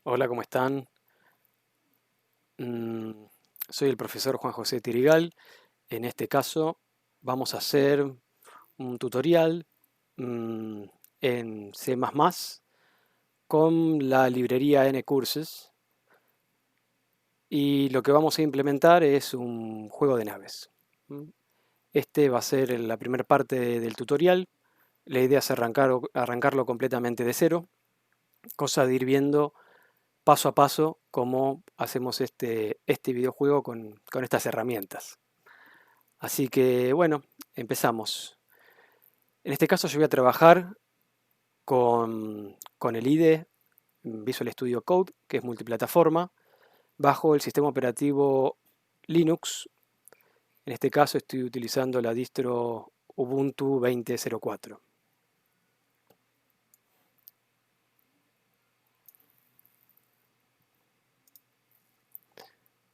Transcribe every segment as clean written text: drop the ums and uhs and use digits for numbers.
Hola, ¿cómo están? Mm, Soy el profesor Juan José Tirigal. En este caso vamos a hacer un tutorial mm, en C++ con la librería NCourses y lo que vamos a implementar es un juego de naves. ¿M? Este va a ser la primera parte del tutorial. La idea es arrancarlo completamente de cero, cosa de ir viendo paso a paso cómo hacemos este videojuego con estas herramientas. Así que bueno, empezamos. En este caso yo voy a trabajar con el IDE Visual Studio Code, que es multiplataforma, bajo el sistema operativo Linux. En este caso estoy utilizando la distro Ubuntu 20.04.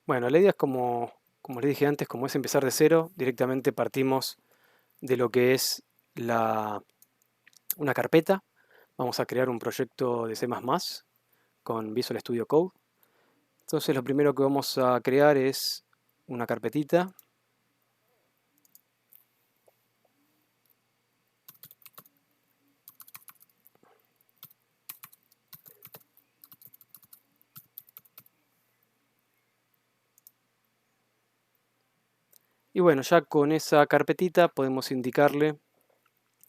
Bueno, la idea es como les dije antes, como es empezar de cero, directamente partimos de lo que es una carpeta. Vamos a crear un proyecto de C++ con Visual Studio Code. Entonces lo primero que vamos a crear es una carpetita. Y bueno, ya con esa carpetita podemos indicarle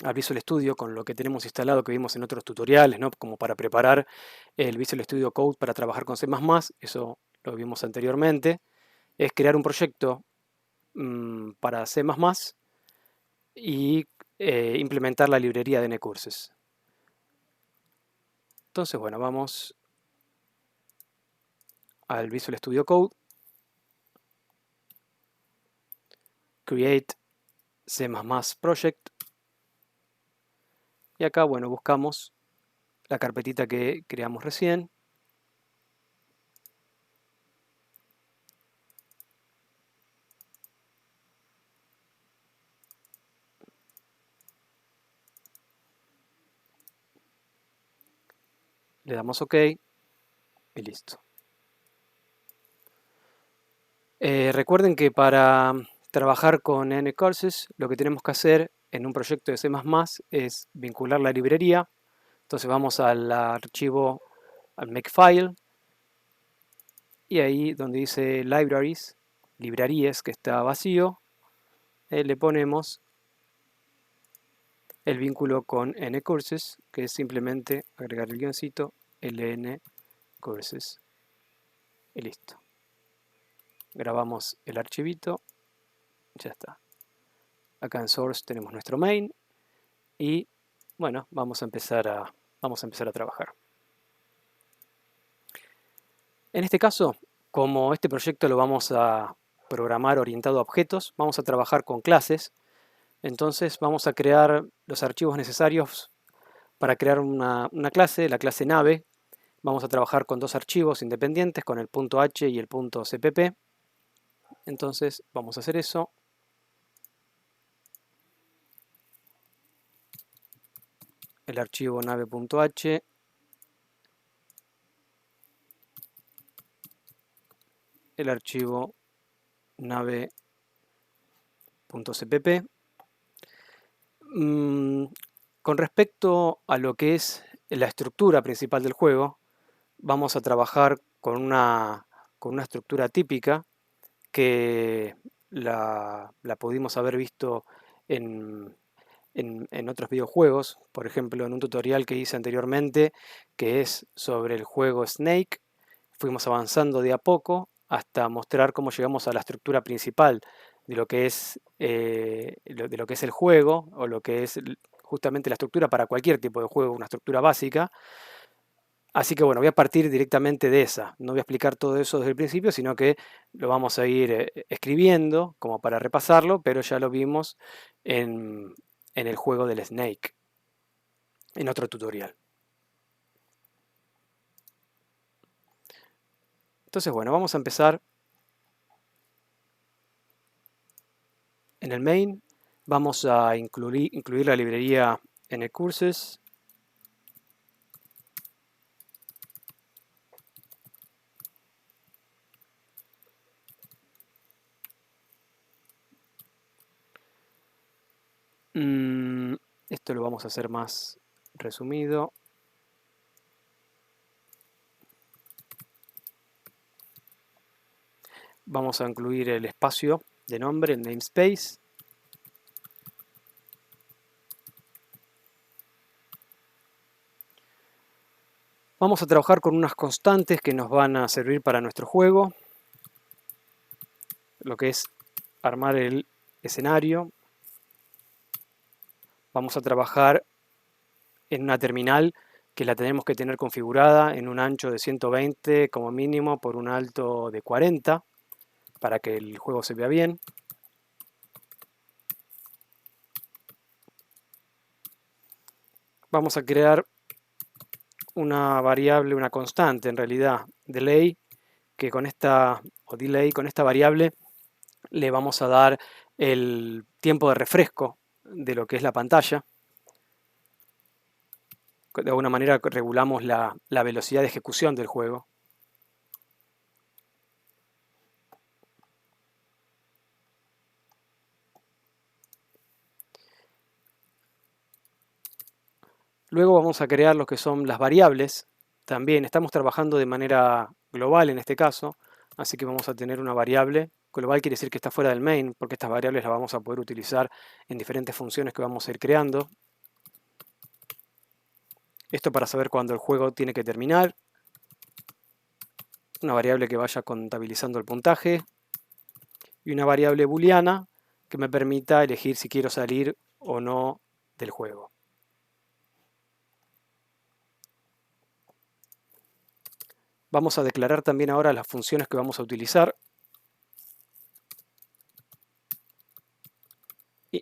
a Visual Studio con lo que tenemos instalado que vimos en otros tutoriales, ¿no? Como para preparar el Visual Studio Code para trabajar con C++, eso lo vimos anteriormente, es crear un proyecto para C++ y implementar la librería de NCourses. Entonces, bueno, vamos al Visual Studio Code, Create C++ Project, y acá, bueno, buscamos la carpetita que creamos recién. Le damos OK y listo. Recuerden que para trabajar con NCourses lo que tenemos que hacer en un proyecto de C++ es vincular la librería. Entonces vamos al archivo, al Makefile, y ahí donde dice Libraries, librerías, que está vacío, le ponemos el vínculo con NCourses, que es simplemente agregar el guioncito LN Courses y listo. Grabamos el archivito, ya está. Acá en Source tenemos nuestro main y bueno, vamos a empezar a trabajar. En este caso, como este proyecto lo vamos a programar orientado a objetos, vamos a trabajar con clases. Entonces vamos a crear los archivos necesarios para crear una clase, la clase nave. Vamos a trabajar con dos archivos independientes, con el .h y el .cpp. Entonces vamos a hacer eso. El archivo nave.h, el archivo nave.cpp. Con respecto a lo que es la estructura principal del juego, vamos a trabajar con una estructura típica que la pudimos haber visto en, en otros videojuegos, por ejemplo en un tutorial que hice anteriormente que es sobre el juego Snake. Fuimos avanzando de a poco hasta mostrar cómo llegamos a la estructura principal de lo que es, de lo que es el juego, o lo que es justamente la estructura para cualquier tipo de juego, una estructura básica. Así que bueno, voy a partir directamente de esa. No voy a explicar todo eso desde el principio, sino que lo vamos a ir escribiendo como para repasarlo, pero ya lo vimos en, en el juego del Snake, en otro tutorial. Entonces bueno, vamos a empezar en el main. Vamos a incluir la librería NCourses. Mm, Esto lo vamos a hacer más resumido. Vamos a incluir el espacio de nombre, el namespace. Vamos a trabajar con unas constantes que nos van a servir para nuestro juego, lo que es armar el escenario. Vamos a trabajar en una terminal que la tenemos que tener configurada en un ancho de 120 como mínimo por un alto de 40 para que el juego se vea bien. Vamos a crear una variable, una constante en realidad, delay, que con esta, o delay, con esta variable le vamos a dar el tiempo de refresco de lo que es la pantalla. De alguna manera regulamos la velocidad de ejecución del juego. Luego vamos a crear lo que son las variables. También estamos trabajando de manera global en este caso, así que vamos a tener una variable. Global quiere decir que está fuera del main, porque estas variables las vamos a poder utilizar en diferentes funciones que vamos a ir creando. Esto para saber cuándo el juego tiene que terminar. Una variable que vaya contabilizando el puntaje. Y una variable booleana que me permita elegir si quiero salir o no del juego. Vamos a declarar también ahora las funciones que vamos a utilizar.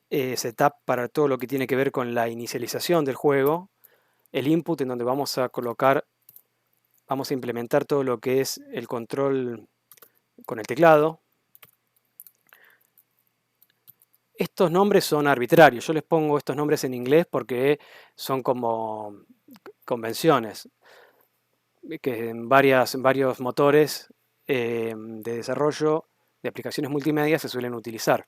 Setup para todo lo que tiene que ver con la inicialización del juego. El input en donde vamos a colocar, vamos a implementar todo lo que es el control con el teclado. Estos nombres son arbitrarios. Yo les pongo estos nombres en inglés porque son como convenciones que en varios motores de desarrollo de aplicaciones multimedia se suelen utilizar.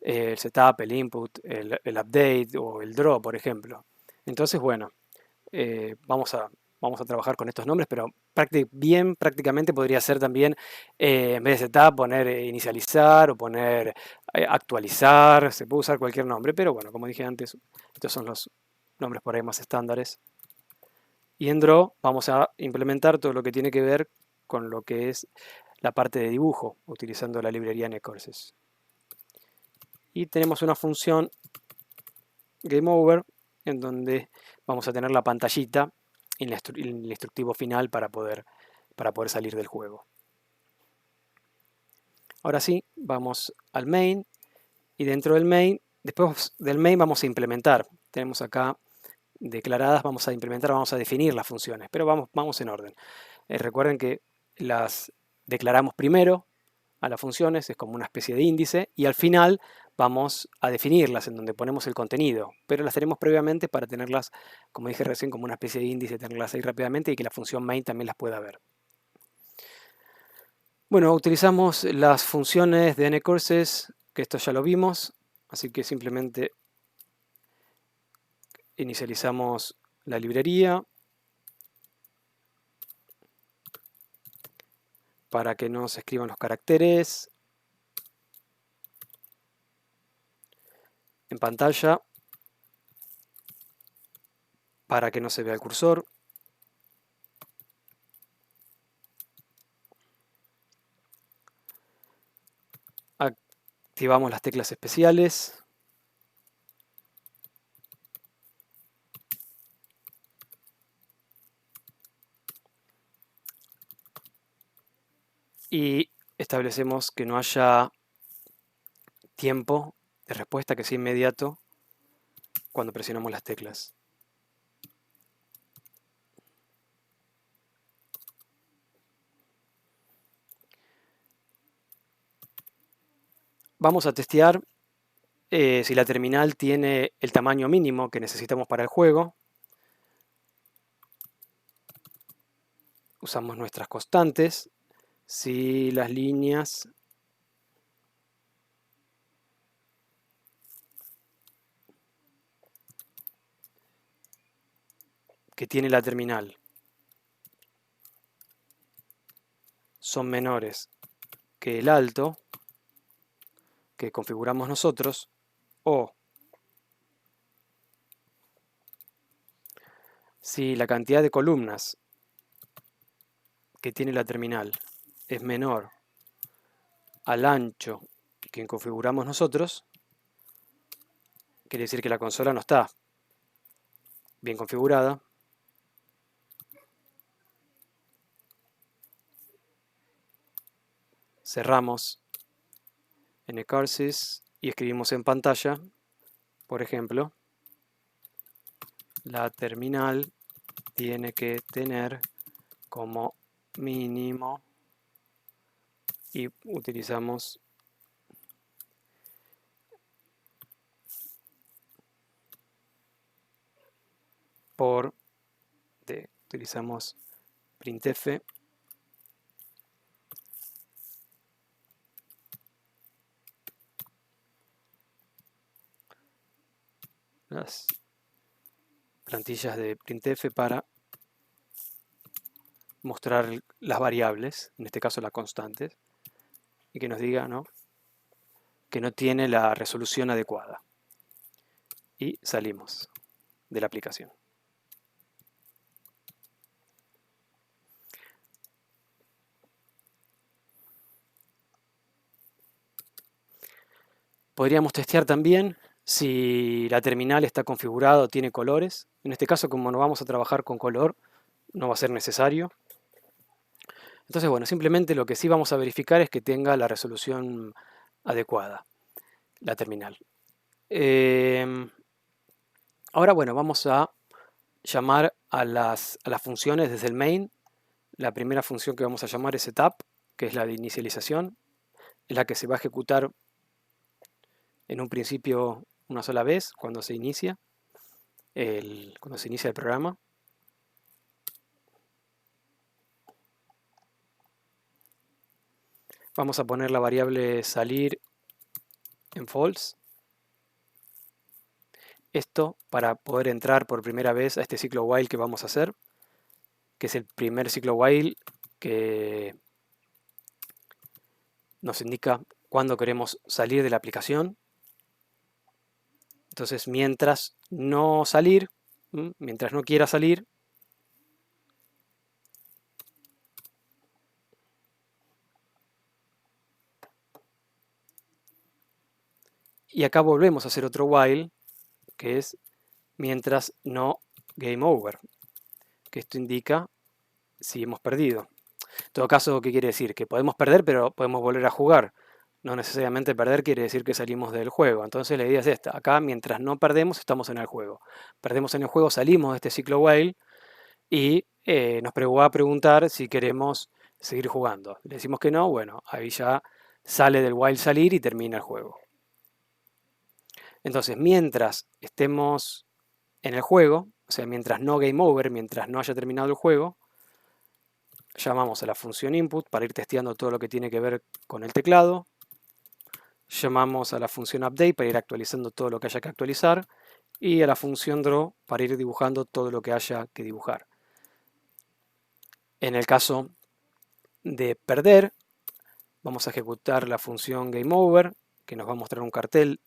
El setup, el input, el update o el draw, por ejemplo. Entonces, bueno, vamos a trabajar con estos nombres, pero prácticamente podría ser también, en vez de setup, poner inicializar o poner actualizar, se puede usar cualquier nombre, pero bueno, como dije antes, estos son los nombres por ahí más estándares. Y en Draw vamos a implementar todo lo que tiene que ver con lo que es la parte de dibujo, utilizando la librería NetCourses. Y tenemos una función GameOver, en donde vamos a tener la pantallita y el instructivo final para poder salir del juego. Ahora sí, vamos al main y dentro del main, después del main vamos a implementar. Tenemos acá declaradas, vamos a implementar, vamos a definir las funciones, pero vamos en orden. Recuerden que las declaramos primero a las funciones, es como una especie de índice, y al final vamos a definirlas en donde ponemos el contenido, pero las tenemos previamente para tenerlas, como dije recién, como una especie de índice, tenerlas ahí rápidamente y que la función main también las pueda ver. Bueno, utilizamos las funciones de NCourses, que esto ya lo vimos, así que simplemente inicializamos la librería para que no se escriban los caracteres en pantalla, para que no se vea el cursor. Activamos las teclas especiales. Y establecemos que no haya tiempo de respuesta, que sea inmediato cuando presionamos las teclas. Vamos a testear si la terminal tiene el tamaño mínimo que necesitamos para el juego. Usamos nuestras constantes. Si las que tiene la terminal son menores que el alto que configuramos nosotros, o si la cantidad de columnas que tiene la terminal es menor al ancho que configuramos nosotros, quiere decir que la consola no está bien configurada. Cerramos ncurses y escribimos en pantalla, por ejemplo, la terminal tiene que tener como mínimo, y utilizamos utilizamos printf las plantillas de printf para mostrar las variables, en este caso las constantes, y que nos diga, ¿no?, que no tiene la resolución adecuada. Y salimos de la aplicación. Podríamos testear también si la terminal está configurada o tiene colores. En este caso, como no vamos a trabajar con color, no va a ser necesario. Entonces, bueno, simplemente lo que sí vamos a verificar es que tenga la resolución adecuada, la terminal. Ahora, bueno, vamos a llamar a las funciones desde el main. La primera función que vamos a llamar es setup, que es la de inicialización, es la que se va a ejecutar en un principio una sola vez cuando se inicia el programa. Vamos a poner la variable salir en false. Esto para poder entrar por primera vez a este ciclo while que vamos a hacer, que es el primer ciclo while que nos indica cuándo queremos salir de la aplicación. Entonces, mientras no quiera salir, y acá volvemos a hacer otro while, que es mientras no game over, que esto indica si hemos perdido. En todo caso, ¿qué quiere decir? Que podemos perder, pero podemos volver a jugar. No necesariamente perder quiere decir que salimos del juego. Entonces la idea es esta. Acá, mientras no perdemos, estamos en el juego. Perdemos en el juego, salimos de este ciclo while y nos va a preguntar si queremos seguir jugando. Le decimos que no, bueno, ahí ya sale del while salir y termina el juego. Entonces, mientras estemos en el juego, o sea, mientras no game over, mientras no haya terminado el juego, llamamos a la función input para ir testeando todo lo que tiene que ver con el teclado. Llamamos a la función update para ir actualizando todo lo que haya que actualizar. Y a la función draw para ir dibujando todo lo que haya que dibujar. En el caso de perder, vamos a ejecutar la función GameOver, que nos va a mostrar un cartel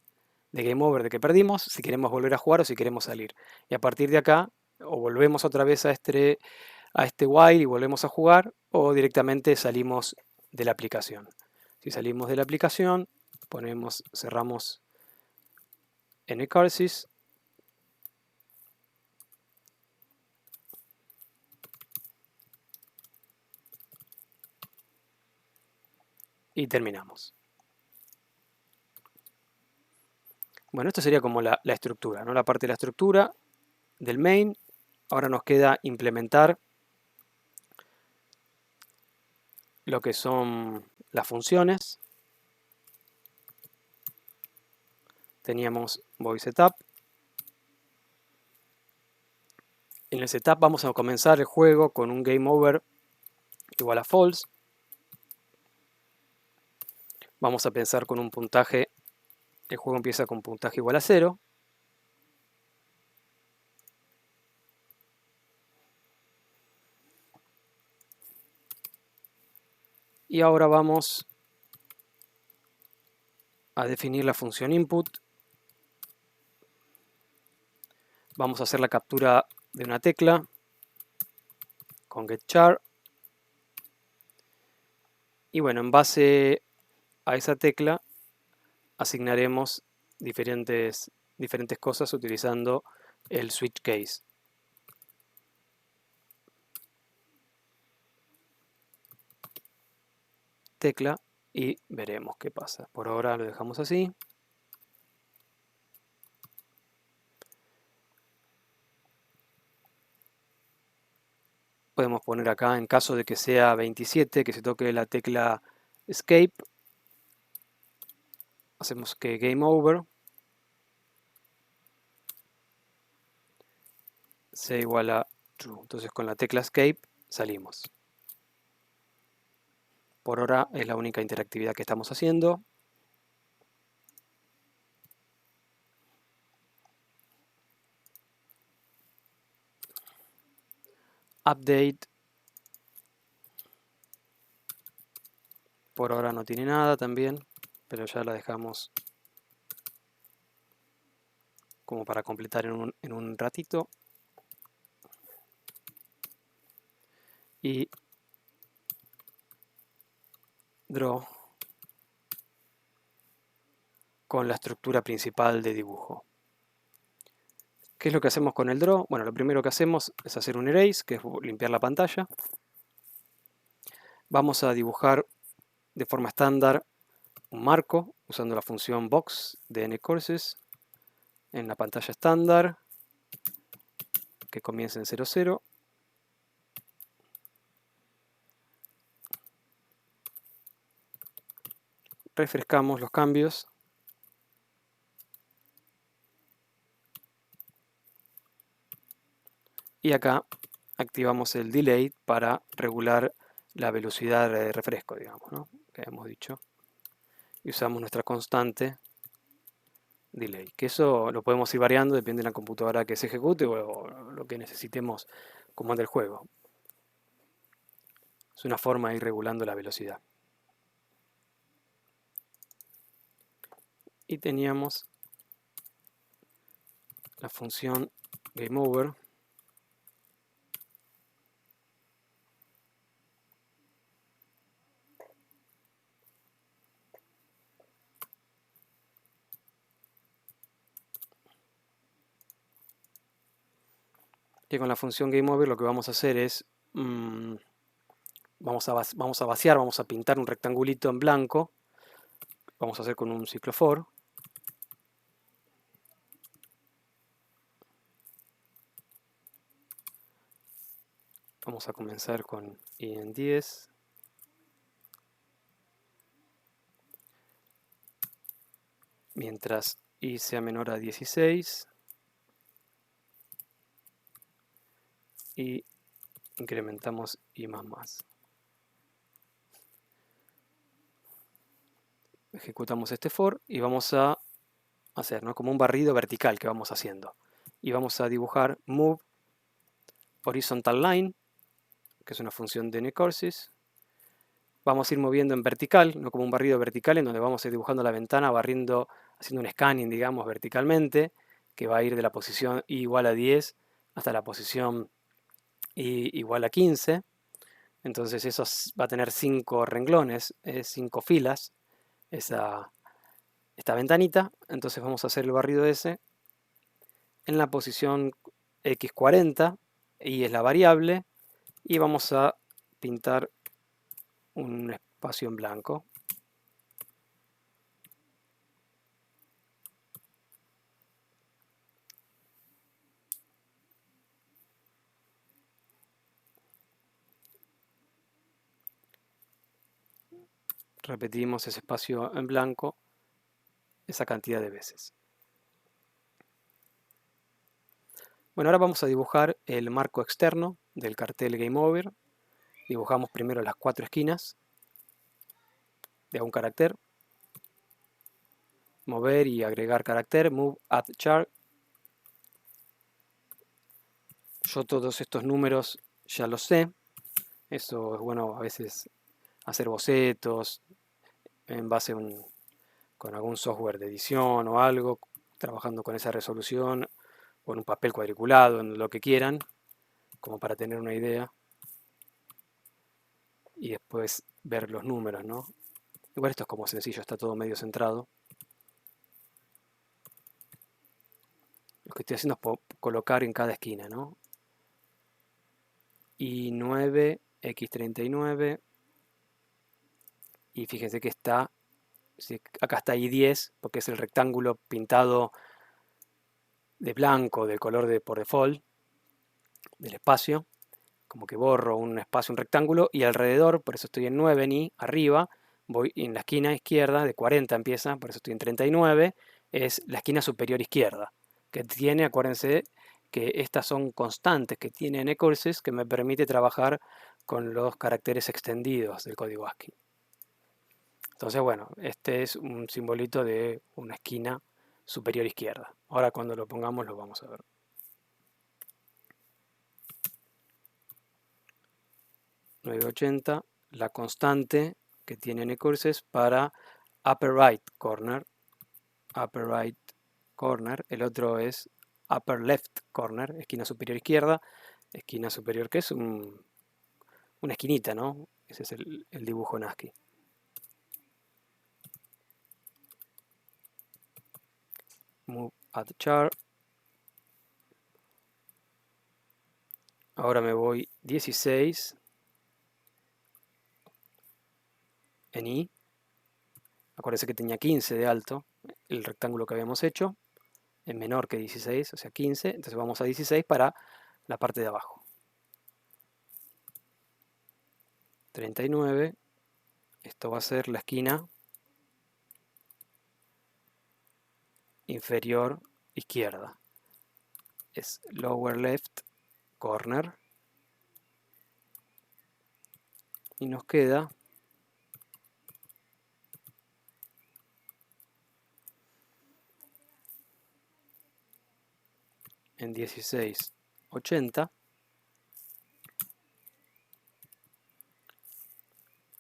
de Game Over de que perdimos, si queremos volver a jugar o si queremos salir. Y a partir de acá, o volvemos otra vez a este while y volvemos a jugar, o directamente salimos de la aplicación. Si salimos de la aplicación, cerramos ncurses y terminamos. Bueno, esto sería como la estructura, ¿no? La parte de la estructura del main. Ahora nos queda implementar lo que son las funciones. Teníamos void setup. En el setup vamos a comenzar el juego con un game over igual a false. Vamos a pensar con un puntaje, el juego empieza con puntaje igual a 0. Y ahora vamos a definir la función input. Vamos a hacer la captura de una tecla con getChar. Y bueno, en base a esa tecla asignaremos diferentes cosas utilizando el switch case. Tecla y veremos qué pasa. Por ahora lo dejamos así. Podemos poner acá, en caso de que sea 27, que se toque la tecla Escape, hacemos que Game Over sea igual a True. Entonces con la tecla Escape salimos. Por ahora es la única interactividad que estamos haciendo. Update. Por ahora no tiene nada también, pero ya la dejamos como para completar en un ratito. Y Draw con la estructura principal de dibujo. ¿Qué es lo que hacemos con el Draw? Bueno, lo primero que hacemos es hacer un erase, que es limpiar la pantalla. Vamos a dibujar de forma estándar un marco usando la función box de nCourses en la pantalla estándar que comienza en 0, 0. Refrescamos los cambios. Y acá activamos el delay para regular la velocidad de refresco, digamos, ¿no? Que hemos dicho. Y usamos nuestra constante delay, que eso lo podemos ir variando, depende de la computadora que se ejecute o lo que necesitemos como del juego. Es una forma de ir regulando la velocidad. Y teníamos la función GameOver, que con la función GameOver lo que vamos a hacer es vamos a vaciar, vamos a pintar un rectangulito en blanco. Vamos a hacer con un ciclo for. Vamos a comenzar con i en 10. Mientras i sea menor a 16. Y incrementamos i más más. Ejecutamos este for y vamos a hacer, ¿no?, como un barrido vertical que vamos haciendo. Y vamos a dibujar move horizontal line, que es una función de nCourses. Vamos a ir moviendo en vertical, no como un barrido vertical, en donde vamos a ir dibujando la ventana, barriendo, haciendo un scanning, digamos, verticalmente, que va a ir de la posición i igual a 10 hasta la posición i igual a 15. Entonces eso va a tener 5 renglones, 5 filas, esta ventanita. Entonces vamos a hacer el barrido ese en la posición x40, y es la variable, y vamos a pintar un espacio en blanco. Repetimos ese espacio en blanco esa cantidad de veces. Bueno, ahora vamos a dibujar el marco externo del cartel Game Over. Dibujamos primero las 4 esquinas de un carácter. Mover y agregar carácter, move, add char. Yo todos estos números ya los sé. Eso es bueno a veces hacer bocetos en base con algún software de edición o algo, trabajando con esa resolución, o en un papel cuadriculado, en lo que quieran, como para tener una idea. Y después ver los números, ¿no? Igual esto es como sencillo, está todo medio centrado. Lo que estoy haciendo es colocar en cada esquina, ¿no? Y9, X39. Y fíjense que está, acá está I10, porque es el rectángulo pintado de blanco, del color de por default, del espacio. Como que borro un espacio, un rectángulo, y alrededor, por eso estoy en 9, ni arriba, voy en la esquina izquierda, de 40 empieza, por eso estoy en 39, es la esquina superior izquierda, que tiene, acuérdense, que estas son constantes que tiene NCourses, que me permite trabajar con los caracteres extendidos del código ASCII. Entonces, bueno, este es un simbolito de una esquina superior izquierda. Ahora cuando lo pongamos lo vamos a ver. 980, la constante que tiene NCourses para upper right corner. Upper right corner. El otro es upper left corner, esquina superior izquierda. Esquina superior, que es una esquinita, ¿no? Ese es el dibujo en ASCII. Move at chart. Ahora me voy 16 en I. Acuérdense que tenía 15 de alto, el rectángulo que habíamos hecho, es menor que 16, o sea 15, entonces vamos a 16 para la parte de abajo. 39, esto va a ser la esquina inferior izquierda. Es lower left corner. Y nos queda en 1680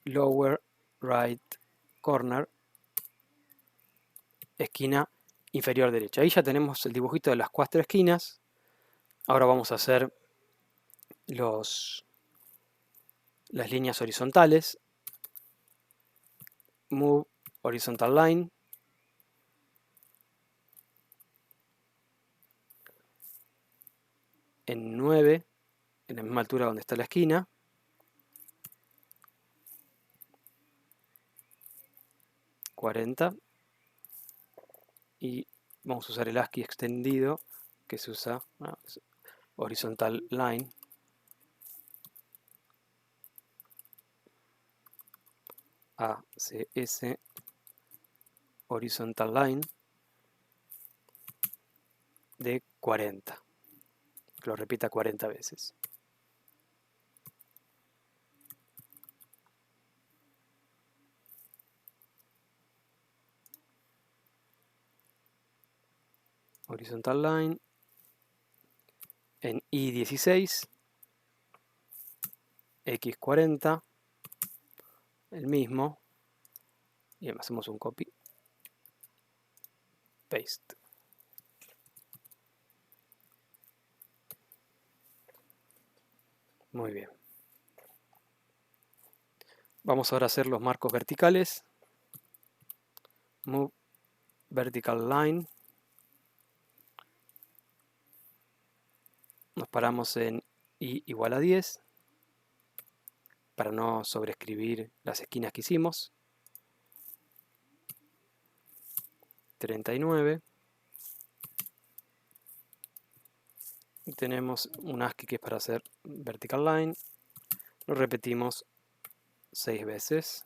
lower right corner, esquina inferior derecha. Ahí ya tenemos el dibujito de las 4 esquinas. Ahora vamos a hacer las líneas horizontales. Move horizontal line. En 9, en la misma altura donde está la esquina. 40. Y vamos a usar el ASCII extendido, que se usa horizontal line. ACS horizontal line de 40. Que lo repita 40 veces. Horizontal line en I16, X40, el mismo, y hacemos un copy, paste. Muy bien. Vamos ahora a hacer los marcos verticales. Move vertical line. Nos paramos en I igual a 10 para no sobreescribir las esquinas que hicimos. 39. Y tenemos un ASCII que es para hacer vertical line. Lo repetimos 6 veces.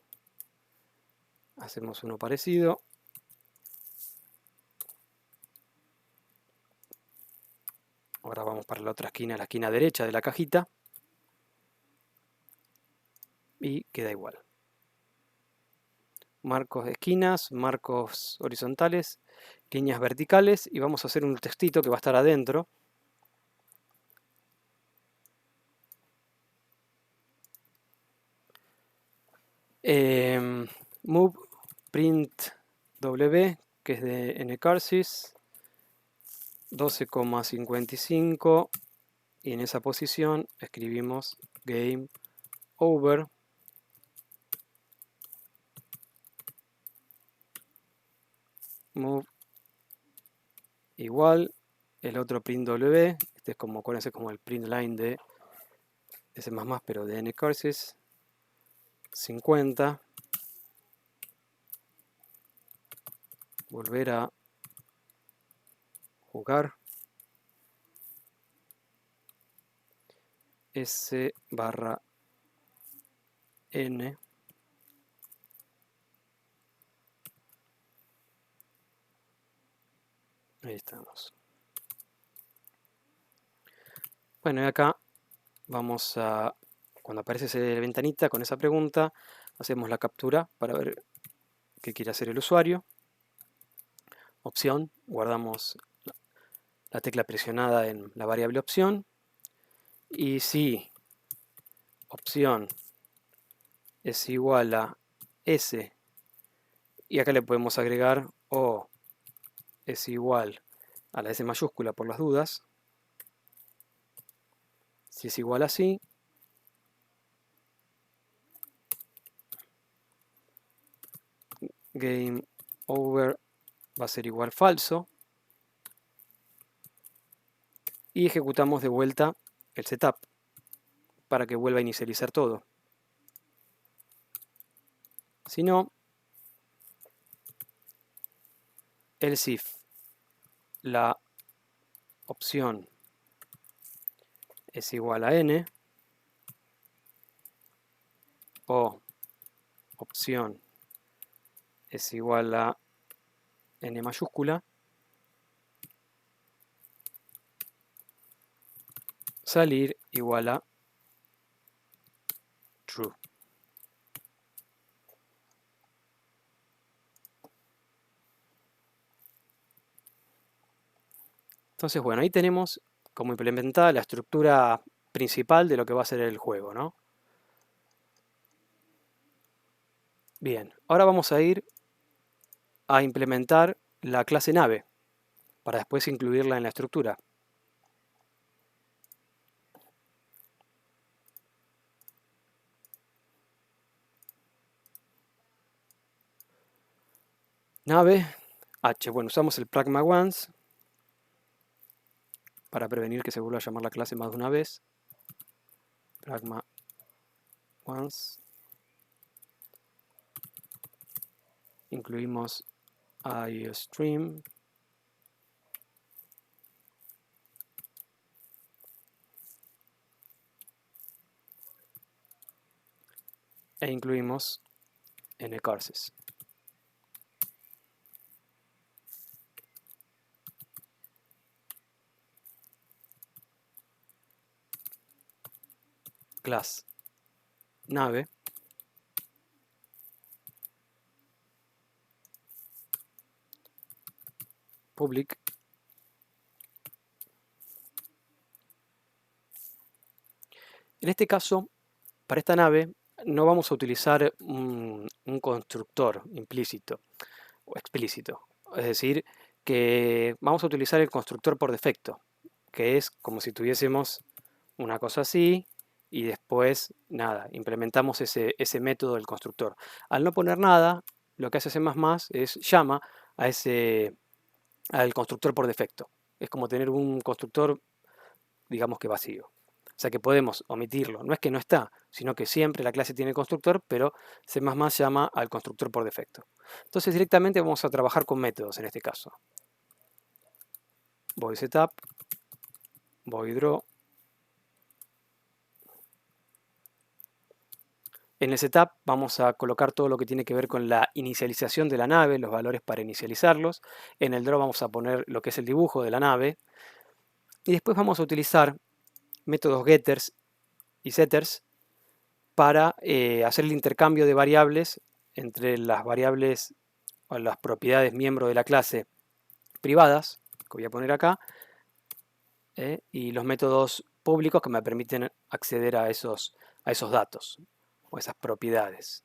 Hacemos uno parecido. Ahora vamos para la otra esquina, la esquina derecha de la cajita. Y queda igual. Marcos de esquinas, marcos horizontales, líneas verticales. Y vamos a hacer un textito que va a estar adentro. Move print w, que es de ncarsis, 12,55, y en esa posición escribimos game over. Move igual, el otro print w, este es como, acuérdense, como el print line de C++, pero de ncarsis, 50. Volver a jugar. S barra N. Ahí estamos. Bueno, y acá vamos a, cuando aparece esa ventanita con esa pregunta, hacemos la captura para ver qué quiere hacer el usuario. Opción, guardamos la tecla presionada en la variable opción. Y si opción es igual a S, y acá le podemos agregar o es igual a la S mayúscula por las dudas. Si es igual así, game over va a ser igual falso. Y ejecutamos de vuelta el setup para que vuelva a inicializar todo. Si no, else if la opción es igual a n o opción es igual a n mayúscula, salir igual a true. Entonces, bueno, ahí tenemos como implementada la estructura principal de lo que va a ser el juego, ¿no? Bien, ahora vamos a ir a implementar la clase nave para después incluirla en la estructura. Nave, H, bueno, usamos el pragma once para prevenir que se vuelva a llamar la clase más de una vez. Pragma once. Incluimos IOStream. E incluimos ncarsis. Class nave public En este caso, para esta nave, no vamos a utilizar un constructor implícito o explícito. Es decir, que vamos a utilizar el constructor por defecto, que es como si tuviésemos una cosa así y después, nada, implementamos ese método del constructor. Al no poner nada, lo que hace C++ es llama al constructor por defecto. Es como tener un constructor, digamos que vacío. O sea que podemos omitirlo. No es que no está, sino que siempre la clase tiene constructor, pero C++ llama al constructor por defecto. Entonces directamente vamos a trabajar con métodos en este caso. Void setup, void draw. En el setup vamos a colocar todo lo que tiene que ver con la inicialización de la nave, los valores para inicializarlos. En el draw vamos a poner lo que es el dibujo de la nave. Y después vamos a utilizar métodos getters y setters para hacer el intercambio de variables entre las variables o las propiedades miembro de la clase privadas, que voy a poner acá, y los métodos públicos que me permiten acceder a esos datos o esas propiedades.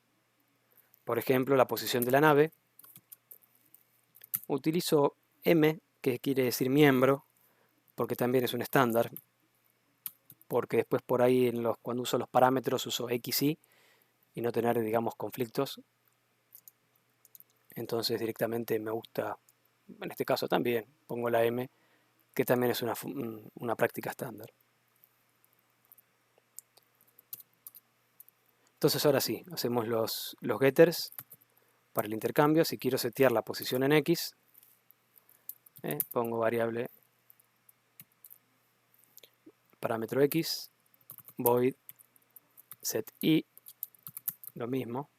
por ejemplo, la posición de la nave. Utilizo M, que quiere decir miembro, porque también es un estándar, porque después por ahí cuando uso los parámetros uso XY y no tener, digamos, conflictos. Entonces directamente me gusta, en este caso también, pongo la M, que también es una práctica estándar. Entonces ahora sí, hacemos los getters para el intercambio. Si quiero setear la posición en X, pongo variable parámetro X, void set Y, lo mismo.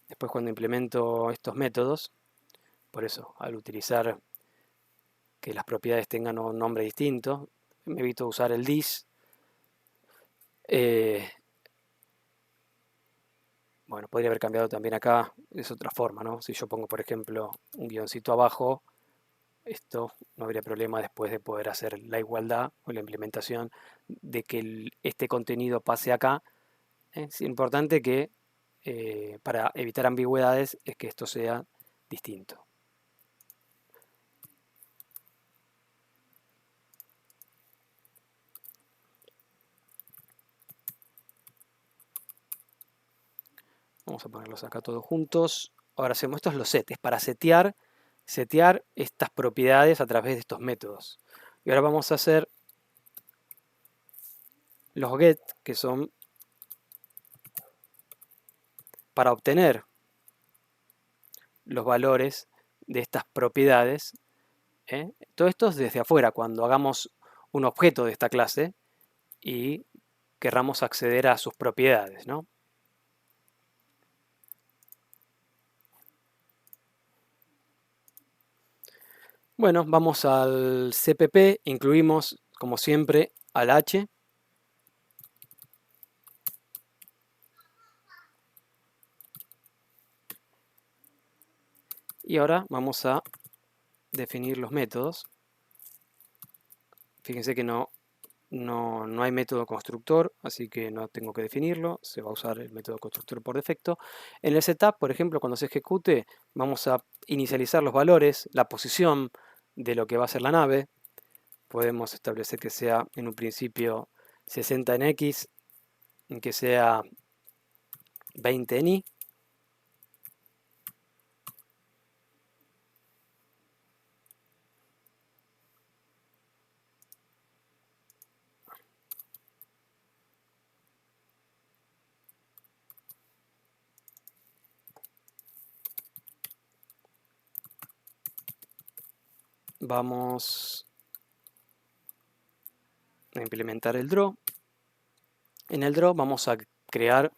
Después cuando implemento estos métodos, por eso al utilizar que las propiedades tengan un nombre distinto, me evito usar el this. Bueno, podría haber cambiado también acá, es otra forma, ¿no? Si yo pongo, por ejemplo, un guioncito abajo, esto no habría problema después de poder hacer la igualdad o la implementación de que este contenido pase acá. Es importante que para evitar ambigüedades es que esto sea distinto. Vamos a ponerlos acá todos juntos. Ahora hacemos estos los sets, para setear estas propiedades a través de estos métodos. Y ahora vamos a hacer los get, que son para obtener los valores de estas propiedades. Todo esto es desde afuera, cuando hagamos un objeto de esta clase y querramos acceder a sus propiedades, ¿no? Bueno, vamos al CPP, incluimos, como siempre, al H. Y ahora vamos a definir los métodos. Fíjense que no hay método constructor, así que no tengo que definirlo, se va a usar el método constructor por defecto. En el setup, por ejemplo, cuando se ejecute, vamos a inicializar los valores, la posición de lo que va a ser la nave. Podemos establecer que sea en un principio 60 en X, que sea 20 en Y. Vamos a implementar el draw. En el draw vamos a crear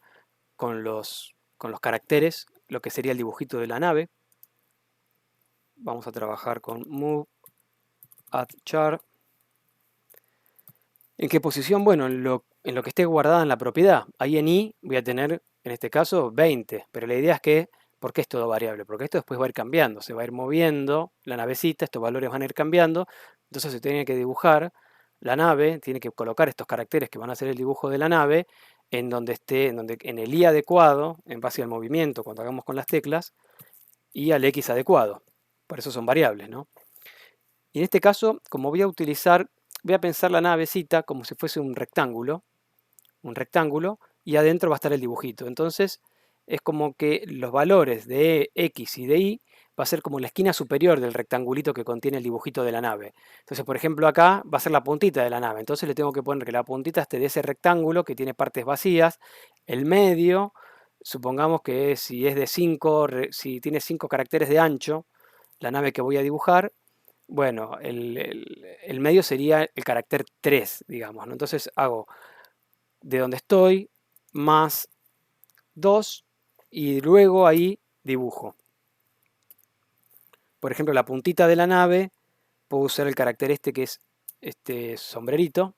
con los caracteres lo que sería el dibujito de la nave. Vamos a trabajar con move add char. ¿En qué posición? Bueno, en lo que esté guardada en la propiedad. Ahí en Y voy a tener, en este caso, 20. Pero la idea es que, ¿por qué es todo variable? Porque esto después va a ir cambiando. Se va a ir moviendo la navecita, estos valores van a ir cambiando. Entonces se tiene que dibujar la nave, tiene que colocar estos caracteres que van a hacer el dibujo de la nave en donde esté, en el Y adecuado, en base al movimiento, cuando hagamos con las teclas, y al X adecuado. Por eso son variables, ¿no? Y en este caso, como voy a pensar la navecita como si fuese un rectángulo, y adentro va a estar el dibujito. Entonces, es como que los valores de X y de Y va a ser como la esquina superior del rectangulito que contiene el dibujito de la nave. Entonces, por ejemplo, acá va a ser la puntita de la nave. Entonces le tengo que poner que la puntita esté de ese rectángulo que tiene partes vacías, el medio, supongamos que si es de 5, si tiene 5 caracteres de ancho, la nave que voy a dibujar, bueno, el medio sería el carácter 3, digamos, ¿no? Entonces hago de donde estoy más 2 y luego ahí dibujo. Por ejemplo, la puntita de la nave, puedo usar el carácter este que es este sombrerito,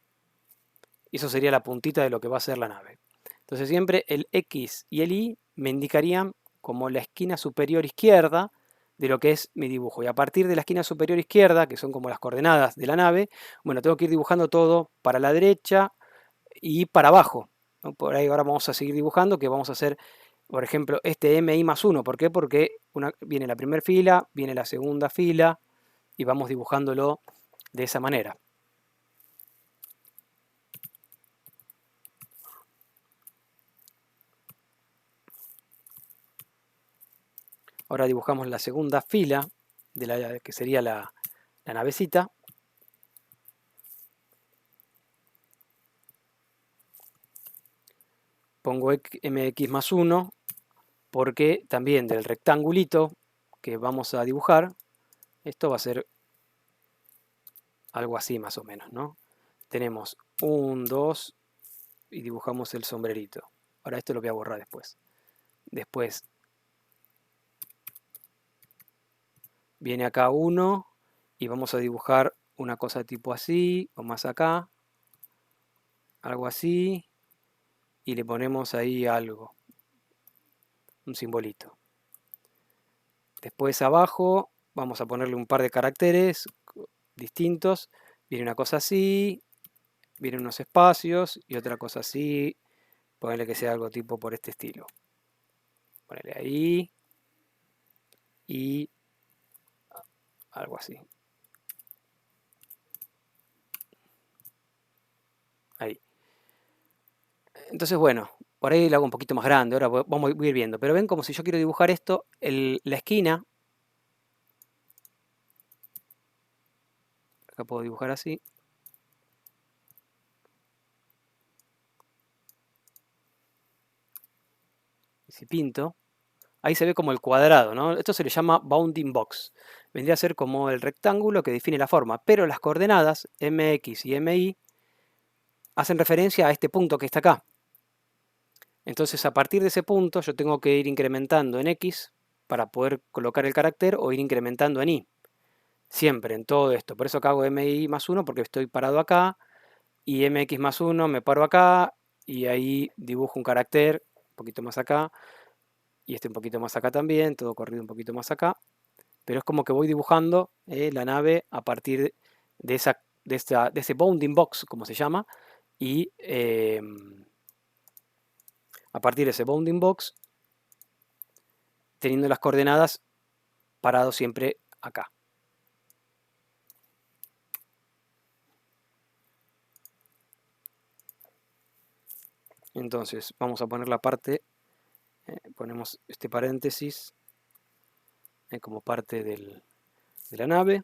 y eso sería la puntita de lo que va a ser la nave. Entonces siempre el X y el Y me indicarían como la esquina superior izquierda de lo que es mi dibujo. Y a partir de la esquina superior izquierda, que son como las coordenadas de la nave, bueno, tengo que ir dibujando todo para la derecha y para abajo, ¿no? Por ahí ahora vamos a seguir dibujando, que vamos a hacer Por ejemplo, este MI más 1, ¿por qué? Porque viene la primera fila, viene la segunda fila y vamos dibujándolo de esa manera. Ahora dibujamos la segunda fila de la que sería la navecita. Pongo mx más 1 porque también del rectangulito que vamos a dibujar, esto va a ser algo así más o menos, ¿no? Tenemos 1, 2 y dibujamos el sombrerito. Ahora esto lo voy a borrar después. Después viene acá 1 y vamos a dibujar una cosa tipo así o más acá, algo así, y le ponemos ahí algo, un simbolito. Después abajo vamos a ponerle un par de caracteres distintos. Viene una cosa así, vienen unos espacios y otra cosa así. Ponerle que sea algo tipo por este estilo. Ponerle ahí y algo así. Ahí. Entonces, bueno, por ahí lo hago un poquito más grande. Ahora vamos a ir viendo. Pero ven como si yo quiero dibujar esto, la esquina. Acá puedo dibujar así. Y si pinto, ahí se ve como el cuadrado, ¿no? Esto se le llama bounding box. Vendría a ser como el rectángulo que define la forma, pero las coordenadas mx y mi hacen referencia a este punto que está acá. Entonces, a partir de ese punto, yo tengo que ir incrementando en x para poder colocar el carácter o ir incrementando en y. Siempre, en todo esto. Por eso acá hago mi más 1 porque estoy parado acá y mx más 1 me paro acá y ahí dibujo un carácter un poquito más acá y este un poquito más acá también, todo corrido un poquito más acá. Pero es como que voy dibujando la nave a partir de ese bounding box, como se llama, y a partir de ese bounding box, teniendo las coordenadas parado siempre acá. Entonces vamos a poner la parte, ponemos este paréntesis como parte de la nave.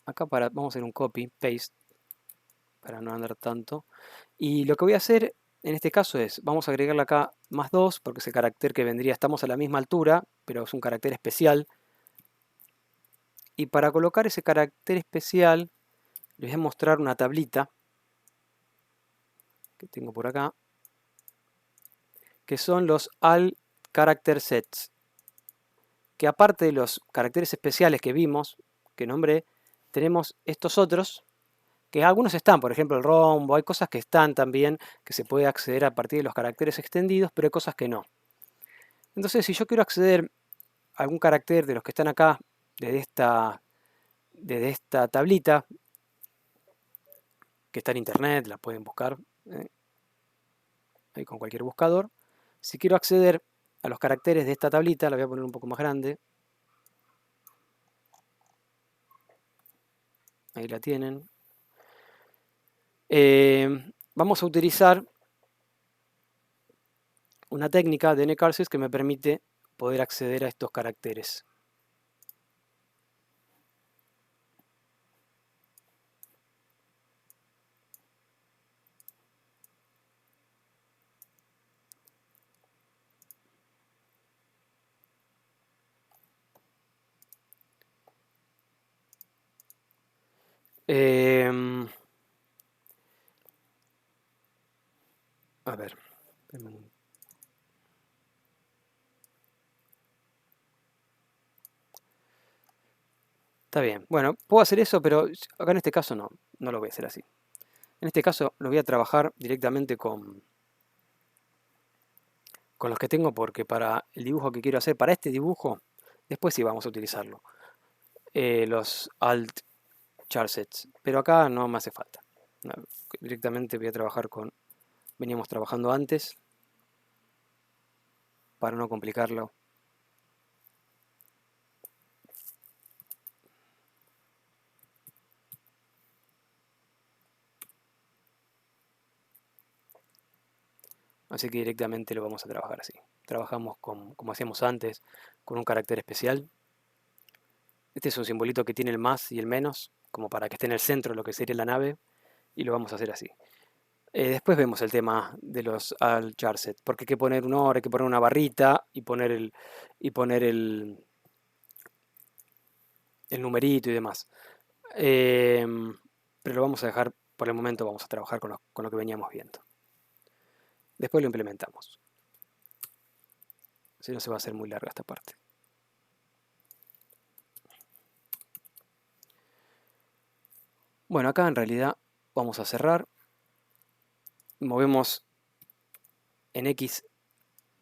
Acá vamos a hacer un copy, paste, para no andar tanto. Y lo que voy a hacer en este caso es, vamos a agregarle acá más 2, porque ese carácter que vendría, estamos a la misma altura, pero es un carácter especial. Y para colocar ese carácter especial, les voy a mostrar una tablita que tengo por acá, que son los all character sets, que aparte de los caracteres especiales que vimos, que nombré, tenemos estos otros, que algunos están, por ejemplo el rombo, hay cosas que están también, que se puede acceder a partir de los caracteres extendidos, pero hay cosas que no. Entonces, si yo quiero acceder a algún carácter de los que están acá, desde esta tablita, que está en internet, la pueden buscar ahí con cualquier buscador. Si quiero acceder a los caracteres de esta tablita, la voy a poner un poco más grande. Ahí la tienen. Vamos a utilizar una técnica de NCarsis que me permite poder acceder a estos caracteres. A ver. Está bien. Bueno, puedo hacer eso, pero acá en este caso no lo voy a hacer así. En este caso lo voy a trabajar directamente con los que tengo porque para el dibujo que quiero hacer, para este dibujo, después sí vamos a utilizarlo. Los alt chart sets, pero acá no me hace falta. Directamente voy a trabajar con, veníamos trabajando antes, para no complicarlo. Así que directamente lo vamos a trabajar así. Trabajamos como hacíamos antes, con un carácter especial. Este es un simbolito que tiene el más y el menos, como para que esté en el centro de lo que sería la nave, y lo vamos a hacer así. Después vemos el tema de los al charset, porque hay que poner un OR, hay que poner una barrita y poner el numerito y demás. Pero lo vamos a dejar, por el momento vamos a trabajar con lo que veníamos viendo. Después lo implementamos. Si no se va a hacer muy larga esta parte. Bueno, acá en realidad vamos a cerrar. Movemos en X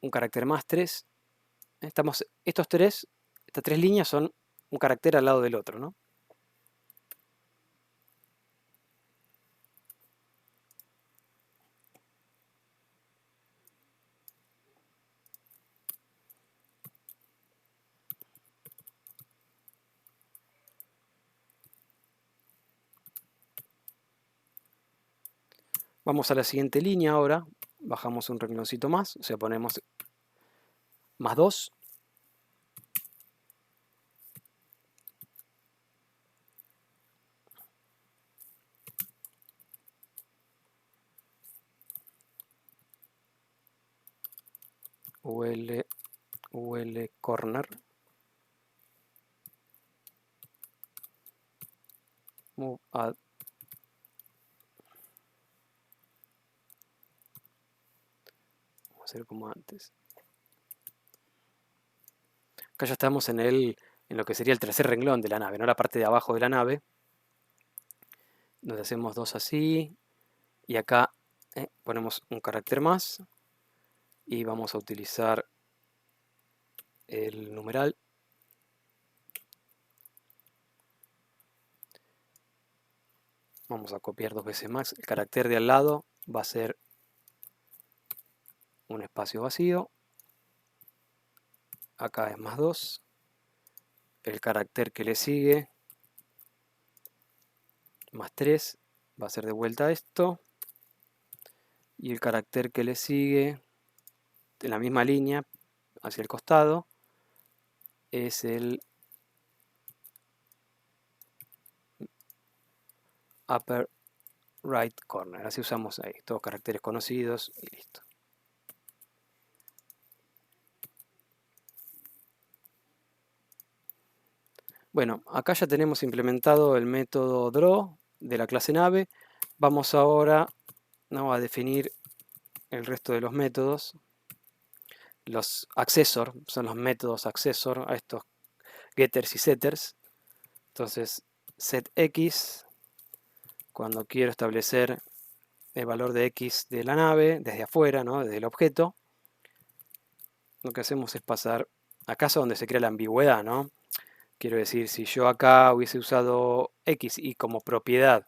un carácter más 3. Estas tres líneas son un carácter al lado del otro, ¿no? Vamos a la siguiente línea ahora. Bajamos un rengloncito más, o sea, ponemos más 2. UL corner. Move add. Vamos a hacer como antes. Acá ya estamos en lo que sería el tercer renglón de la nave, no la parte de abajo de la nave. Donde hacemos 2 así. Y acá ponemos un carácter más. Y vamos a utilizar el numeral. Vamos a copiar 2 veces más. El carácter de al lado va a ser un espacio vacío. Acá es más 2. El carácter que le sigue, más 3, va a ser de vuelta esto. Y el carácter que le sigue, en la misma línea, hacia el costado, es el upper right corner. Así usamos ahí, todos caracteres conocidos y listo. Bueno, acá ya tenemos implementado el método draw de la clase nave. Vamos ahora a definir el resto de los métodos. Los accessor son los métodos accessor a estos getters y setters. Entonces, setX, cuando quiero establecer el valor de X de la nave desde afuera, ¿no? Desde el objeto, lo que hacemos es pasar a caso donde se crea la ambigüedad, ¿no? Quiero decir, si yo acá hubiese usado X y como propiedad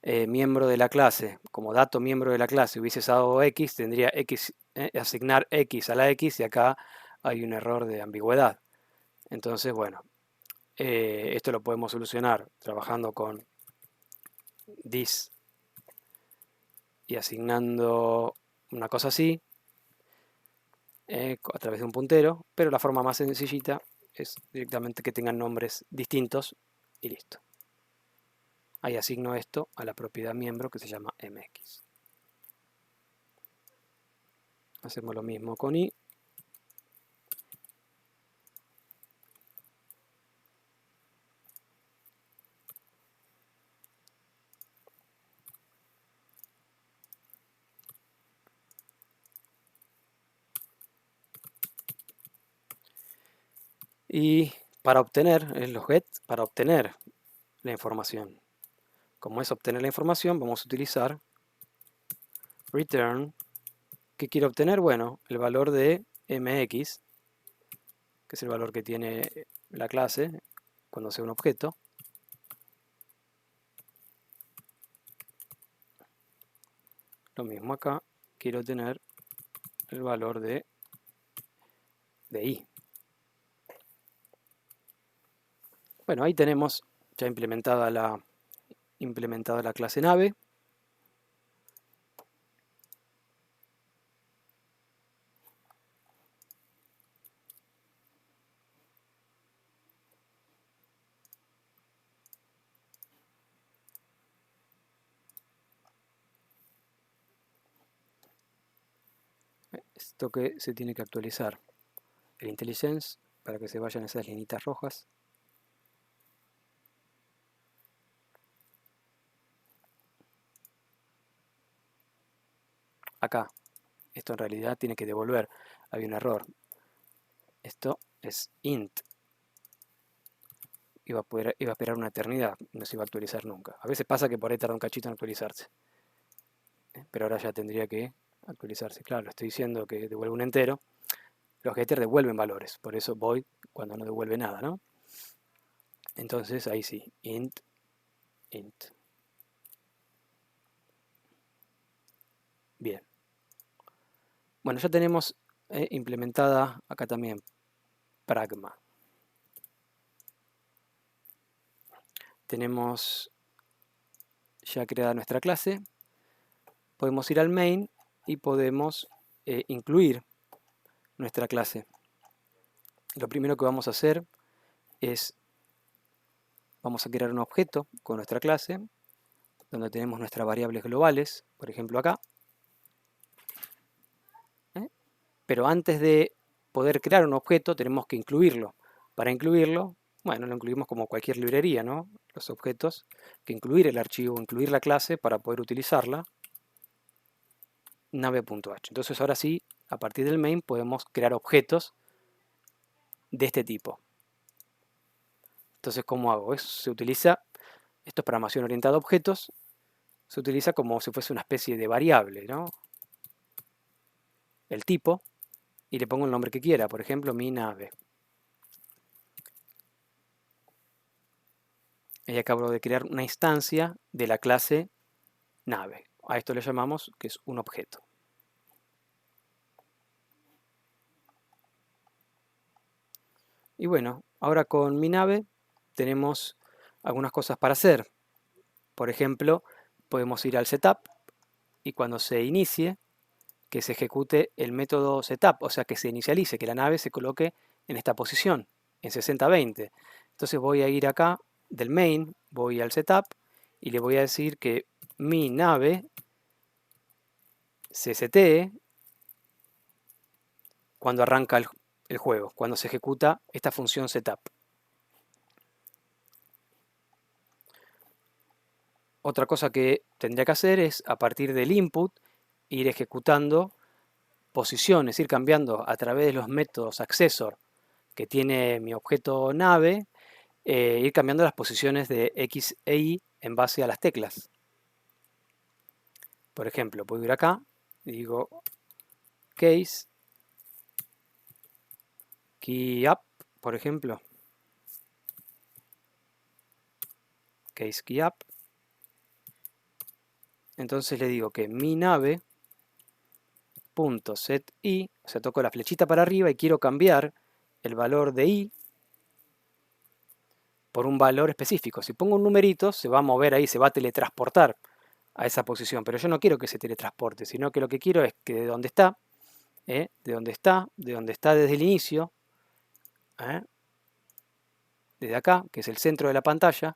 miembro de la clase, como dato miembro de la clase hubiese usado X, tendría X, asignar X a la X y acá hay un error de ambigüedad. Entonces, bueno, esto lo podemos solucionar trabajando con this y asignando una cosa así a través de un puntero, pero la forma más sencillita es directamente que tengan nombres distintos y listo. Ahí asigno esto a la propiedad miembro que se llama mx. Hacemos lo mismo con y. Y para obtener los get, para obtener la información. Como es obtener la información, vamos a utilizar return. ¿Qué quiero obtener? Bueno, el valor de mx, que es el valor que tiene la clase cuando sea un objeto. lo mismo acá, quiero tener el valor de i. Bueno, ahí tenemos ya implementada la clase nave. Esto que se tiene que actualizar el IntelliSense para que se vayan esas linitas rojas. Acá, esto en realidad tiene que devolver, había un error. Esto es int. Iba a esperar una eternidad, no se iba a actualizar nunca. A veces pasa que por ahí tarda un cachito en actualizarse. Pero ahora ya tendría que actualizarse. Claro, le estoy diciendo que devuelve un entero. Los getters devuelven valores, por eso void cuando no devuelve nada, ¿no? Entonces ahí sí, int. Bien. Bueno, ya tenemos implementada acá también pragma. Tenemos ya creada nuestra clase. Podemos ir al main y podemos incluir nuestra clase. Lo primero que vamos a hacer es, vamos a crear un objeto con nuestra clase, donde tenemos nuestras variables globales, por ejemplo acá. Pero antes de poder crear un objeto tenemos que incluirlo. Para incluirlo, bueno, lo incluimos como cualquier librería, ¿no? Los objetos, que incluir el archivo, incluir la clase para poder utilizarla. Nave.h. Entonces ahora sí, a partir del main podemos crear objetos de este tipo. Entonces, ¿cómo hago? Se utiliza, esto es programación orientada a objetos, se utiliza como si fuese una especie de variable, ¿no? El tipo, y le pongo el nombre que quiera, por ejemplo, mi nave. Y acabo de crear una instancia de la clase nave. A esto le llamamos que es un objeto. Y bueno, ahora con mi nave tenemos algunas cosas para hacer. Por ejemplo, podemos ir al setup y cuando se inicie, que se ejecute el método setup, o sea que se inicialice, que la nave se coloque en esta posición, en 60-20. Entonces voy a ir acá del main, voy al setup y le voy a decir que mi nave se setee cuando arranca el juego, cuando se ejecuta esta función setup. Otra cosa que tendría que hacer es, a partir del input, ir ejecutando posiciones, ir cambiando a través de los métodos accessor que tiene mi objeto nave, ir cambiando las posiciones de X e Y en base a las teclas. Por ejemplo, puedo ir acá y digo case key up, por ejemplo. Case key up. Entonces le digo que mi nave .set i, o sea, toco la flechita para arriba y quiero cambiar el valor de i por un valor específico. Si pongo un numerito, se va a mover ahí, se va a teletransportar a esa posición, pero yo no quiero que se teletransporte, sino que lo que quiero es que de donde está, desde el inicio, desde acá, que es el centro de la pantalla,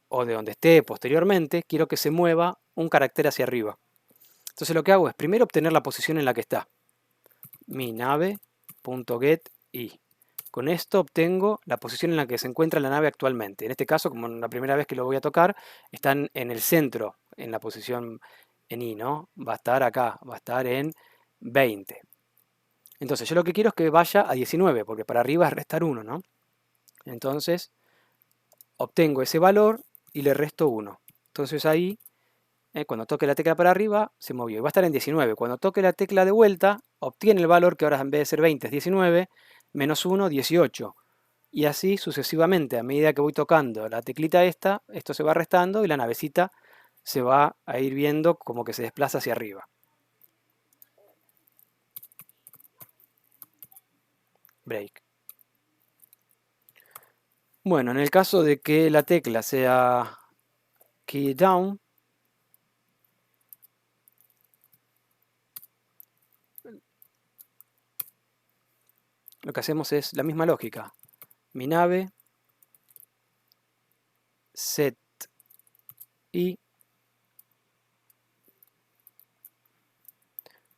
o de donde esté posteriormente, quiero que se mueva un carácter hacia arriba. Entonces lo que hago es primero obtener la posición en la que está. Mi nave.getI. Con esto obtengo la posición en la que se encuentra la nave actualmente. En este caso, como la primera vez que lo voy a tocar, están en el centro, en la posición en I, ¿no? Va a estar acá, va a estar en 20. Entonces yo lo que quiero es que vaya a 19, porque para arriba es restar 1, ¿no? Entonces obtengo ese valor y le resto 1. Entonces ahí, cuando toque la tecla para arriba, se movió y va a estar en 19. Cuando toque la tecla de vuelta, obtiene el valor que ahora en vez de ser 20 es 19, menos 1, 18. Y así sucesivamente, a medida que voy tocando la teclita esta, esto se va restando y la navecita se va a ir viendo como que se desplaza hacia arriba. Break. Bueno, en el caso de que la tecla sea key down, lo que hacemos es la misma lógica. Mi nave, set y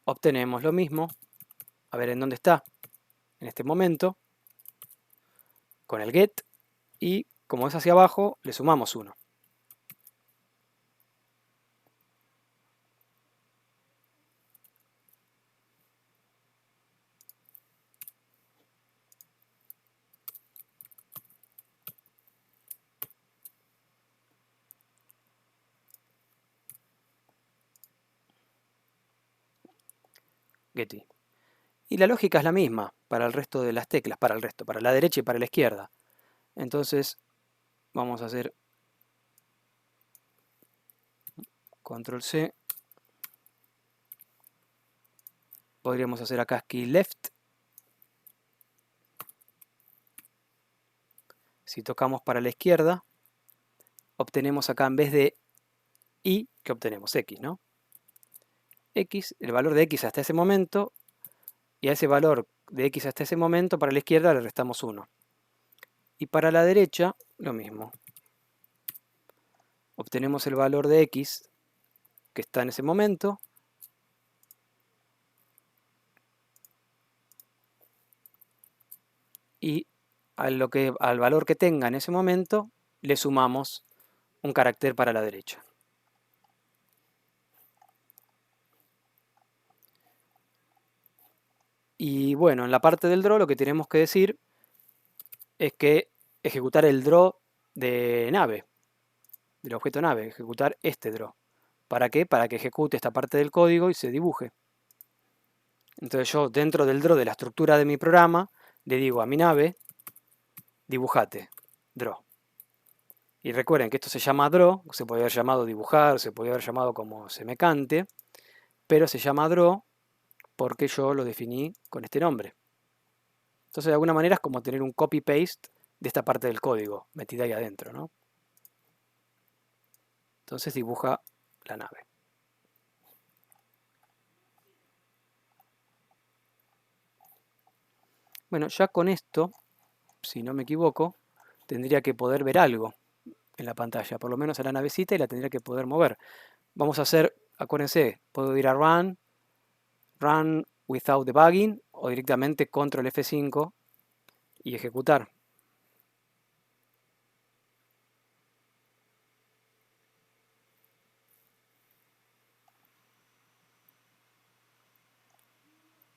obtenemos lo mismo. A ver en dónde está en este momento. Con el get. Y como es hacia abajo, le sumamos 1. Getty. Y la lógica es la misma para el resto de las teclas, para la derecha y para la izquierda. Entonces vamos a hacer control C. Podríamos hacer acá key left. Si tocamos para la izquierda, obtenemos acá en vez de Y, ¿qué obtenemos? X, ¿no? X, el valor de X hasta ese momento, y a ese valor de X hasta ese momento, para la izquierda le restamos 1. Y para la derecha, lo mismo. Obtenemos el valor de X que está en ese momento, y al valor que tenga en ese momento le sumamos un carácter para la derecha. Y bueno, en la parte del draw lo que tenemos que decir es que ejecutar el draw de nave, del objeto nave, ejecutar este draw. ¿Para qué? Para que ejecute esta parte del código y se dibuje. Entonces yo dentro del draw de la estructura de mi programa le digo a mi nave, dibujate, draw. Y recuerden que esto se llama draw, se puede haber llamado dibujar, se puede haber llamado como se me cante, pero se llama draw porque yo lo definí con este nombre. Entonces de alguna manera es como tener un copy-paste de esta parte del código metida ahí adentro, ¿no? Entonces dibuja la nave. Bueno, ya con esto, si no me equivoco, tendría que poder ver algo en la pantalla, por lo menos a la navecita, y la tendría que poder mover. Vamos a hacer, acuérdense, puedo ir a Run without debugging, o directamente Control F5 y ejecutar.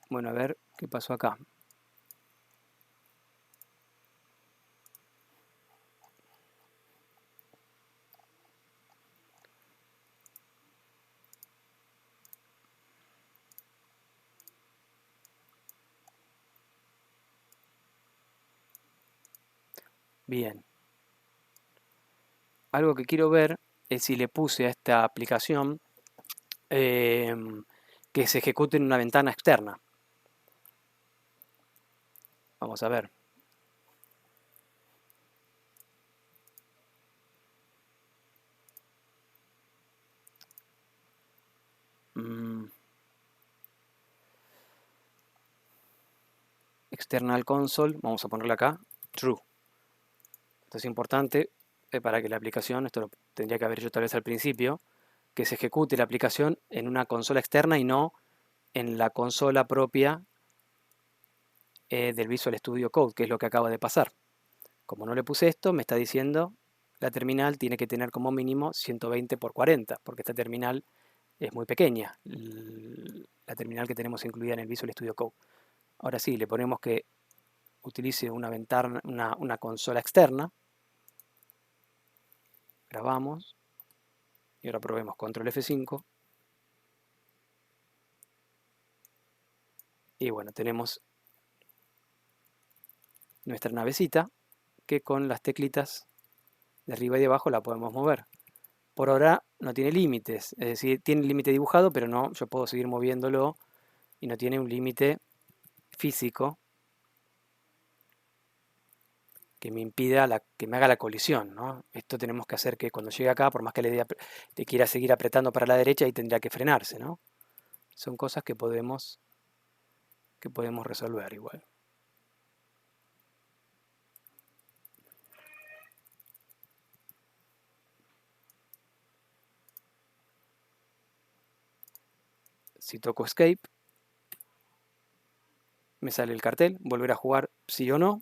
Bueno, a ver qué pasó acá. Bien. Algo que quiero ver es si le puse a esta aplicación que se ejecute en una ventana externa. Vamos a ver. External console, vamos a ponerle acá, true. Esto es importante para que la aplicación, esto lo tendría que haber hecho tal vez al principio, que se ejecute la aplicación en una consola externa y no en la consola propia del Visual Studio Code, que es lo que acaba de pasar. Como no le puse esto, me está diciendo la terminal tiene que tener como mínimo 120 por 40, porque esta terminal es muy pequeña, la terminal que tenemos incluida en el Visual Studio Code. Ahora sí, le ponemos que utilice una ventana, una consola externa. Grabamos. Y ahora probemos control F5. Y bueno, tenemos nuestra navecita que con las teclitas de arriba y de abajo la podemos mover. por ahora no tiene límites, es decir, tiene límite dibujado, pero no, yo puedo seguir moviéndolo y no tiene un límite físico que me impida que me haga la colisión, ¿no? Esto tenemos que hacer que cuando llegue acá, por más que le quiera seguir apretando para la derecha, ahí tendría que frenarse, ¿no? Son cosas que podemos resolver igual. Si toco Escape, me sale el cartel, volver a jugar sí o no,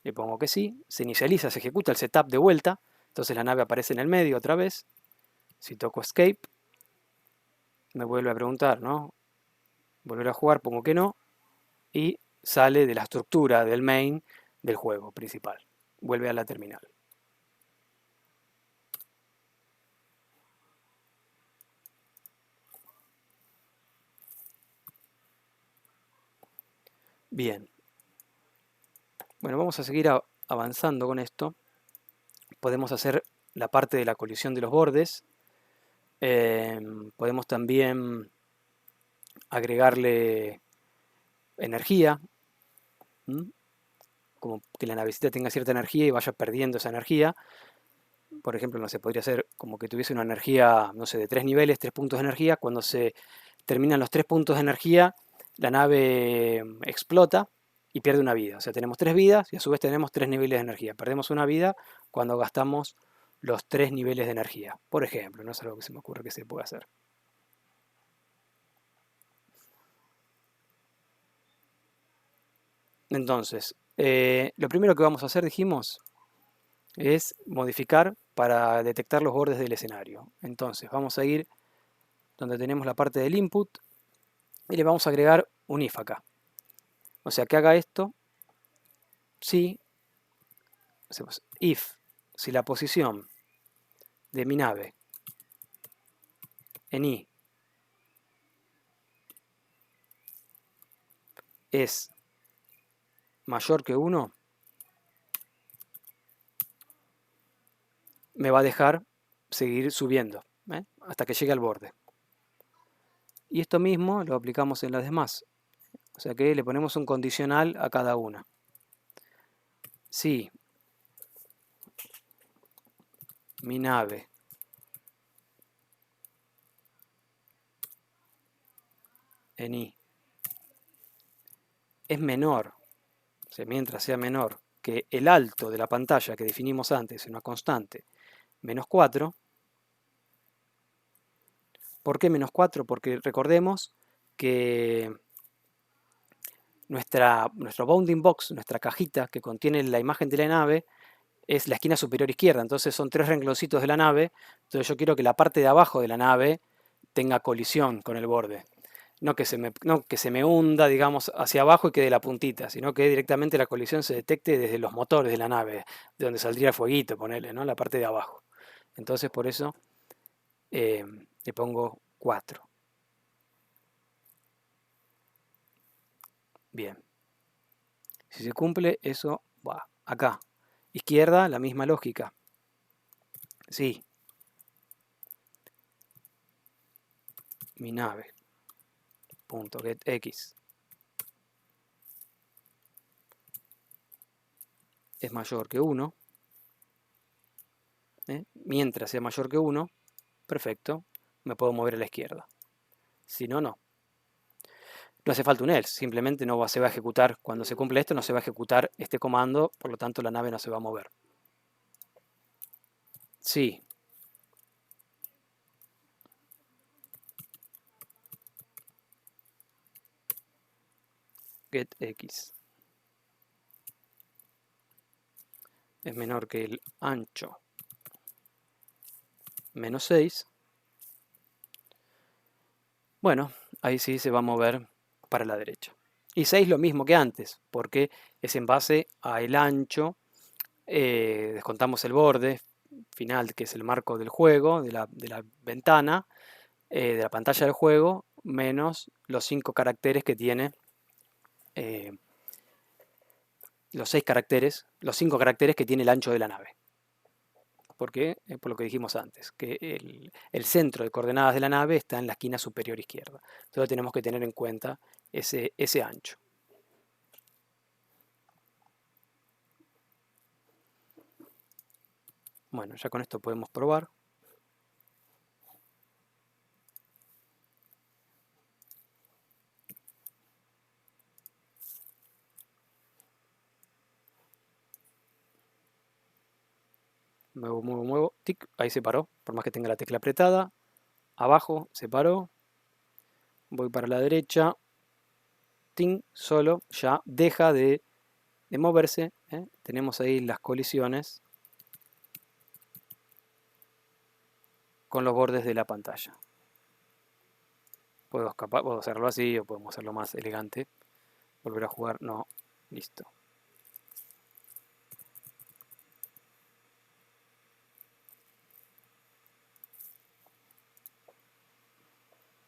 le pongo que sí, se inicializa, se ejecuta el setup de vuelta, entonces la nave aparece en el medio otra vez. Si toco Escape, me vuelve a preguntar, ¿no? Volver a jugar, pongo que no, y sale de la estructura del main del juego principal. Vuelve a la terminal. Bien. Bueno, vamos a seguir avanzando con esto. Podemos hacer la parte de la colisión de los bordes. Podemos también agregarle energía, como que la navecita tenga cierta energía y vaya perdiendo esa energía. Por ejemplo, no sé, podría ser como que tuviese una energía, no sé, de 3 niveles, 3 puntos de energía. Cuando se terminan los 3 puntos de energía, la nave explota y pierde una vida. O sea, tenemos 3 vidas y a su vez tenemos 3 niveles de energía. Perdemos una vida cuando gastamos los 3 niveles de energía. Por ejemplo, no es algo que se me ocurre que se pueda hacer. Entonces, lo primero que vamos a hacer, dijimos, es modificar para detectar los bordes del escenario. Entonces, vamos a ir donde tenemos la parte del input y le vamos a agregar un if acá. O sea, que haga esto si, hacemos if, si la posición de mi nave en i es mayor que 1, me va a dejar seguir subiendo, hasta que llegue al borde. Y esto mismo lo aplicamos en las demás. O sea que le ponemos un condicional a cada una. Si mi nave en i es menor, o sea, mientras sea menor que el alto de la pantalla que definimos antes, en una constante, menos 4. ¿Por qué menos 4? Porque recordemos que nuestro bounding box, nuestra cajita que contiene la imagen de la nave, es la esquina superior izquierda. Entonces son 3 rengloncitos de la nave. Entonces yo quiero que la parte de abajo de la nave tenga colisión con el borde. No que se me hunda, digamos, hacia abajo y quede la puntita, sino que directamente la colisión se detecte desde los motores de la nave, de donde saldría el fueguito, ponele, ¿no? La parte de abajo. Entonces por eso le pongo 4. Bien. Si se cumple, eso va acá. Izquierda, la misma lógica. Sí. Mi nave. Punto get x es mayor que 1. Mientras sea mayor que 1, perfecto, me puedo mover a la izquierda. Si no, no. No hace falta un else, simplemente no se va a ejecutar. Cuando se cumple esto, no se va a ejecutar este comando, por lo tanto la nave no se va a mover. Sí. Get x es menor que el ancho menos 6. Bueno, ahí sí se va a mover para la derecha. Y 6 lo mismo que antes, porque es en base al ancho, descontamos el borde final, que es el marco del juego, de la ventana, de la pantalla del juego, menos los 5 caracteres que tiene, los 5 caracteres que tiene el ancho de la nave. porque, por lo que dijimos antes, que el centro de coordenadas de la nave está en la esquina superior izquierda. Entonces tenemos que tener en cuenta ese ancho. Bueno, ya con esto podemos probar. Muevo, tic, ahí se paró, por más que tenga la tecla apretada. Abajo se paró. Voy para la derecha. Ting, solo, ya deja de moverse. Tenemos ahí las colisiones con los bordes de la pantalla. Puedo hacerlo así o podemos hacerlo más elegante. Volver a jugar, no, listo.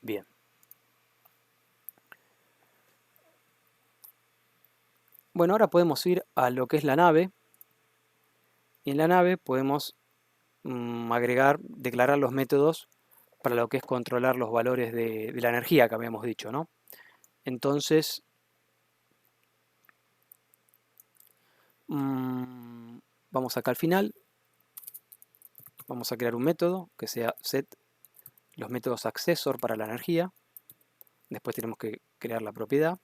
Bien. Bueno, ahora podemos ir a lo que es la nave. Y en la nave podemos declarar los métodos para lo que es controlar los valores de la energía que habíamos dicho, ¿no? Entonces, vamos acá al final. Vamos a crear un método que sea set los métodos accessor para la energía. Después tenemos que crear la propiedad.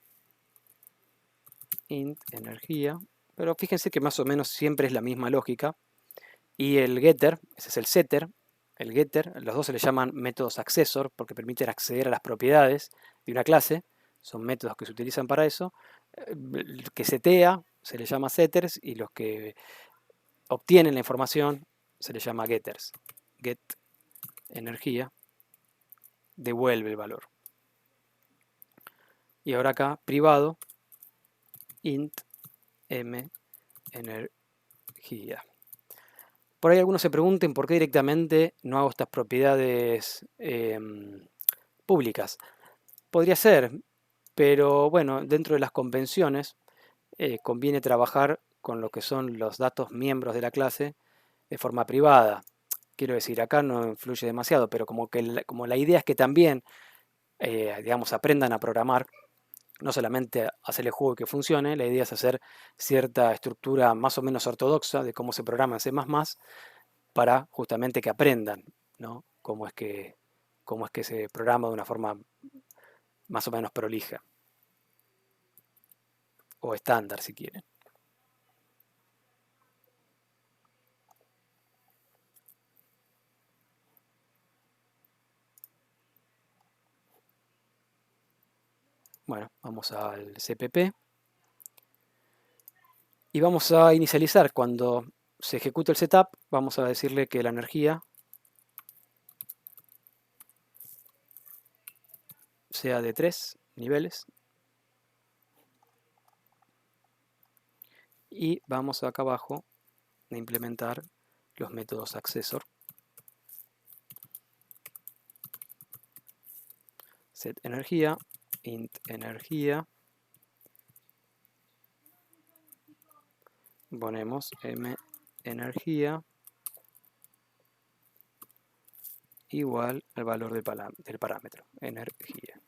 Int energía. Pero fíjense que más o menos siempre es la misma lógica. Y el getter, ese es el setter. El getter, los dos se le llaman métodos accessor porque permiten acceder a las propiedades de una clase. Son métodos que se utilizan para eso. El que setea se le llama setters y los que obtienen la información se le llama getters. Get energía devuelve el valor. Y ahora acá, privado, int m energía. Por ahí algunos se pregunten por qué directamente no hago estas propiedades públicas. Podría ser, pero bueno, dentro de las convenciones conviene trabajar con lo que son los datos miembros de la clase de forma privada. Quiero decir, acá no influye demasiado, pero como la idea es que también, digamos, aprendan a programar, no solamente hacerle juego y que funcione, la idea es hacer cierta estructura más o menos ortodoxa de cómo se programa en C++ para justamente que aprendan, ¿no? Cómo es que se programa de una forma más o menos prolija o estándar si quieren. Bueno, vamos al CPP y vamos a inicializar. Cuando se ejecute el setup, vamos a decirle que la energía sea de 3 niveles y vamos acá abajo a implementar los métodos accessor. Set energía, int energía, ponemos m energía igual al valor del parámetro, energía.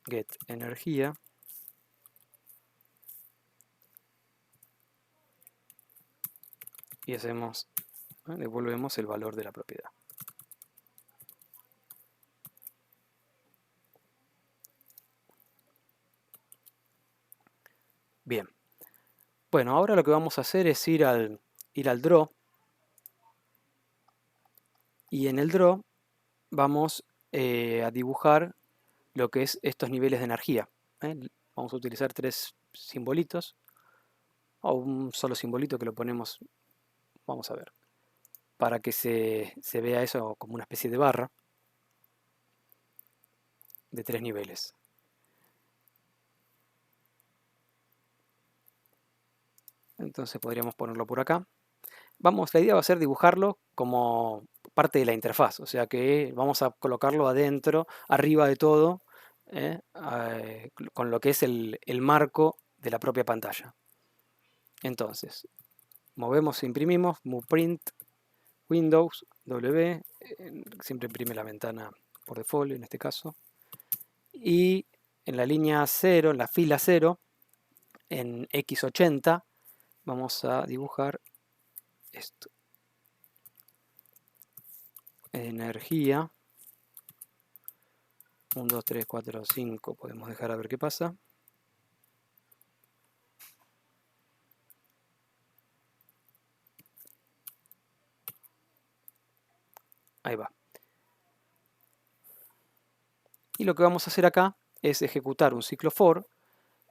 Get energía y devolvemos el valor de la propiedad. Bien. Bueno, ahora lo que vamos a hacer es ir al draw. Y en el draw vamos a dibujar lo que es estos niveles de energía. Vamos a utilizar 3 simbolitos o un solo simbolito que lo ponemos, vamos a ver, para que se vea eso como una especie de barra de 3 niveles. Entonces podríamos ponerlo por acá. La idea va a ser dibujarlo como parte de la interfaz, o sea que vamos a colocarlo adentro, arriba de todo, con lo que es el marco de la propia pantalla. Entonces, movemos e imprimimos, move print, Windows, W, siempre imprime la ventana por default en este caso. Y en la línea 0, en la fila 0, en X80, vamos a dibujar esto. Energía. 1, 2, 3, 4, 5. Podemos dejar a ver qué pasa. Ahí va. Y lo que vamos a hacer acá es ejecutar un ciclo for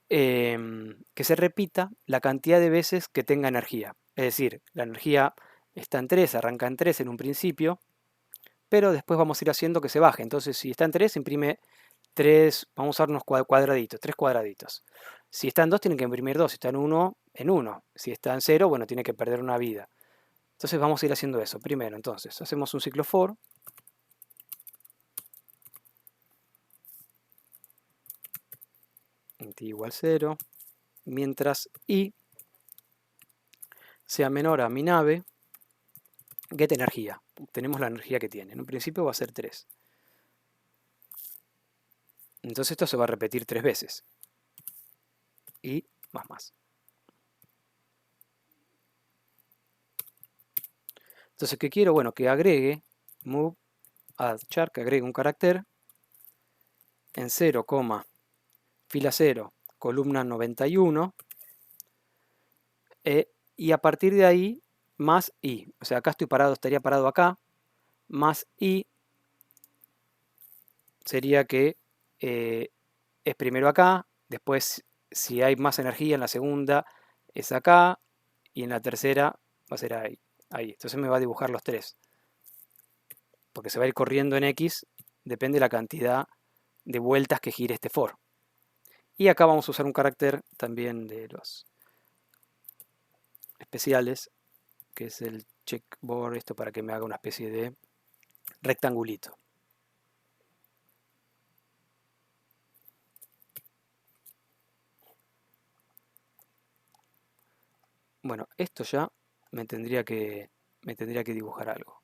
que se repita la cantidad de veces que tenga energía. Es decir, la energía está en 3, arranca en 3 en un principio, pero después vamos a ir haciendo que se baje. Entonces, si está en 3, imprime 3, vamos a usar unos cuadraditos, 3 cuadraditos. Si está en 2, tiene que imprimir 2. Si está en 1, en 1. Si está en 0, bueno, tiene que perder una vida. Entonces vamos a ir haciendo eso. Primero, entonces, hacemos un ciclo for. Int igual 0. Mientras i sea menor a mi nave, get energía. Tenemos la energía que tiene. En un principio va a ser 3. Entonces esto se va a repetir 3 veces. Y más. Entonces, ¿qué quiero? Bueno, que agregue move add char, que agregue un carácter en 0, fila 0, columna 91, y a partir de ahí más i. O sea, acá estoy parado, estaría parado acá, más i sería que es primero acá, después si hay más energía en la segunda es acá, y en la tercera va a ser ahí. Entonces me va a dibujar los 3. Porque se va a ir corriendo en X, depende de la cantidad de vueltas que gire este for. Y acá vamos a usar un carácter también de los especiales, que es el checkboard, esto para que me haga una especie de rectangulito. Bueno, esto ya me tendría que dibujar algo.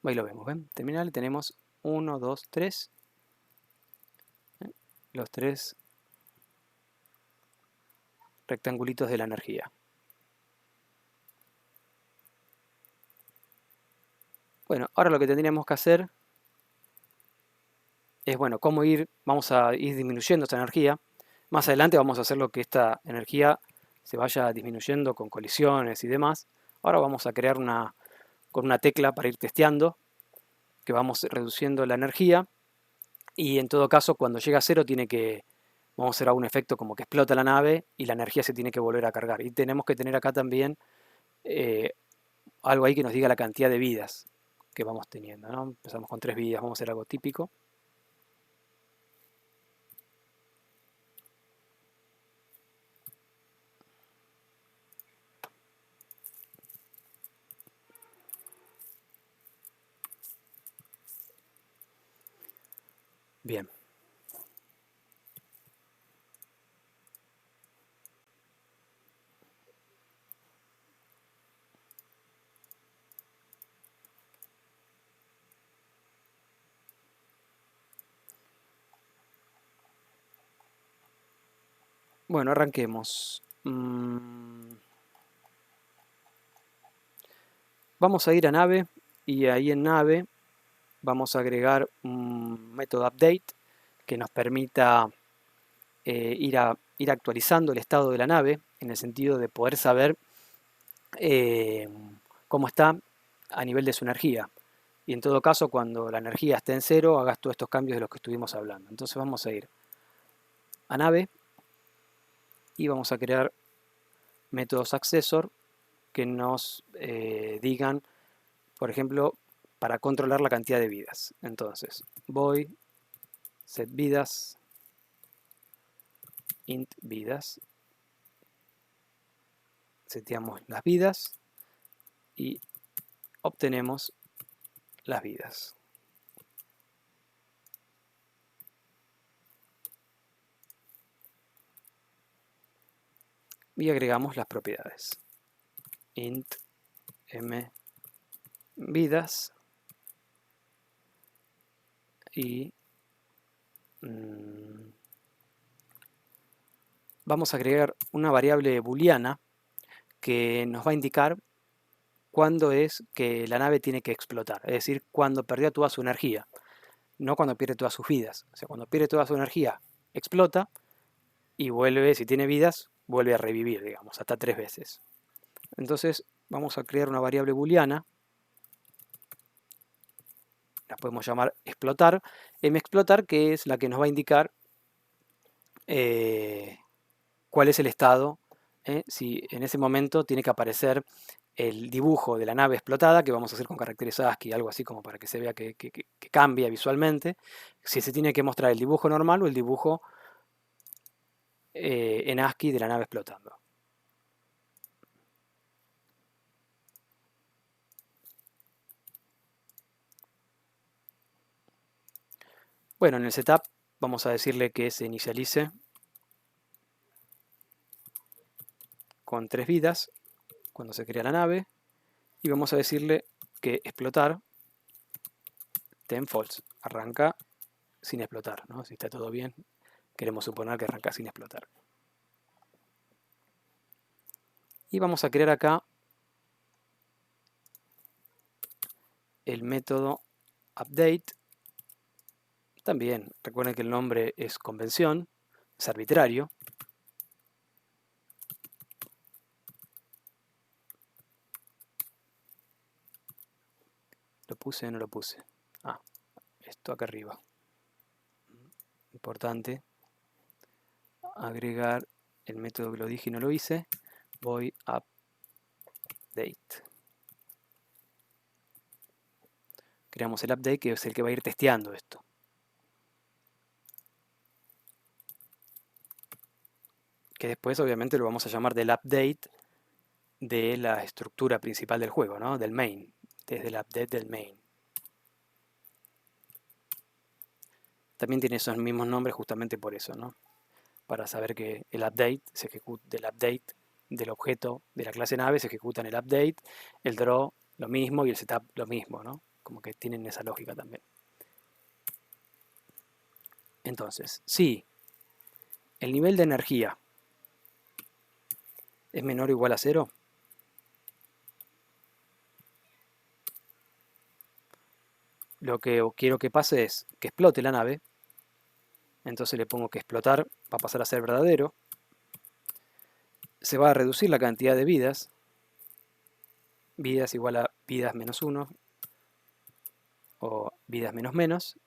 Ahí lo vemos, ¿ven? Terminal tenemos 1, 2, 3. Los 3 rectangulitos de la energía. Bueno, ahora lo que tendríamos que hacer es, bueno, vamos a ir disminuyendo esta energía. Más adelante vamos a hacer lo que esta energía se vaya disminuyendo con colisiones y demás. Ahora vamos a crear con una tecla para ir testeando, que vamos reduciendo la energía. Y en todo caso, cuando llega a 0, vamos a hacer algún efecto como que explota la nave y la energía se tiene que volver a cargar. Y tenemos que tener acá también algo ahí que nos diga la cantidad de vidas que vamos teniendo, ¿no? Empezamos con 3 vidas, vamos a hacer algo típico. Bien. Bueno, arranquemos. Vamos a ir a nave y ahí en nave vamos a agregar un método update que nos permita ir actualizando el estado de la nave en el sentido de poder saber cómo está a nivel de su energía. Y en todo caso, cuando la energía esté en 0, hagas todos estos cambios de los que estuvimos hablando. Entonces vamos a ir a nave y vamos a crear métodos accessor que nos digan, por ejemplo, para controlar la cantidad de vidas. Entonces, void set vidas, int vidas. seteamos las vidas y obtenemos las vidas. Y agregamos las propiedades. Int m vidas y vamos a agregar una variable booleana que nos va a indicar cuándo es que la nave tiene que explotar, es decir, cuando perdió toda su energía, no cuando pierde todas sus vidas. O sea, cuando pierde toda su energía, explota y vuelve, si tiene vidas, vuelve a revivir, digamos, hasta 3 veces. Entonces vamos a crear una variable booleana, la podemos llamar explotar, mexplotar, que es la que nos va a indicar cuál es el estado, si en ese momento tiene que aparecer el dibujo de la nave explotada, que vamos a hacer con caracteres ASCII, algo así como para que se vea que cambia visualmente, si se tiene que mostrar el dibujo normal o el dibujo en ASCII de la nave explotando. Bueno, en el setup vamos a decirle que se inicialice con 3 vidas cuando se crea la nave y vamos a decirle que explotar ten false, arranca sin explotar, ¿no? Si está todo bien, queremos suponer que arranca sin explotar. Y vamos a crear acá el método update. También recuerden que el nombre es convención, es arbitrario. ¿Lo puse o no lo puse? Ah, esto acá arriba. Importante agregar el método que lo dije y no lo hice. Voy a update. Creamos el update, que es el que va a ir testeando esto. Que después obviamente lo vamos a llamar del update de la estructura principal del juego, ¿no? Del main, desde el update del main. También tiene esos mismos nombres justamente por eso, ¿no? Para saber que el update se ejecuta del update del objeto de la clase nave, se ejecuta en el update, el draw lo mismo y el setup lo mismo, ¿no? Como que tienen esa lógica también. Entonces, si el nivel de energía es menor o igual a 0, lo que quiero que pase es que explote la nave. Entonces le pongo que explotar va a pasar a ser verdadero. Se va a reducir la cantidad de vidas. Vidas igual a vidas menos 1 o vidas menos menos.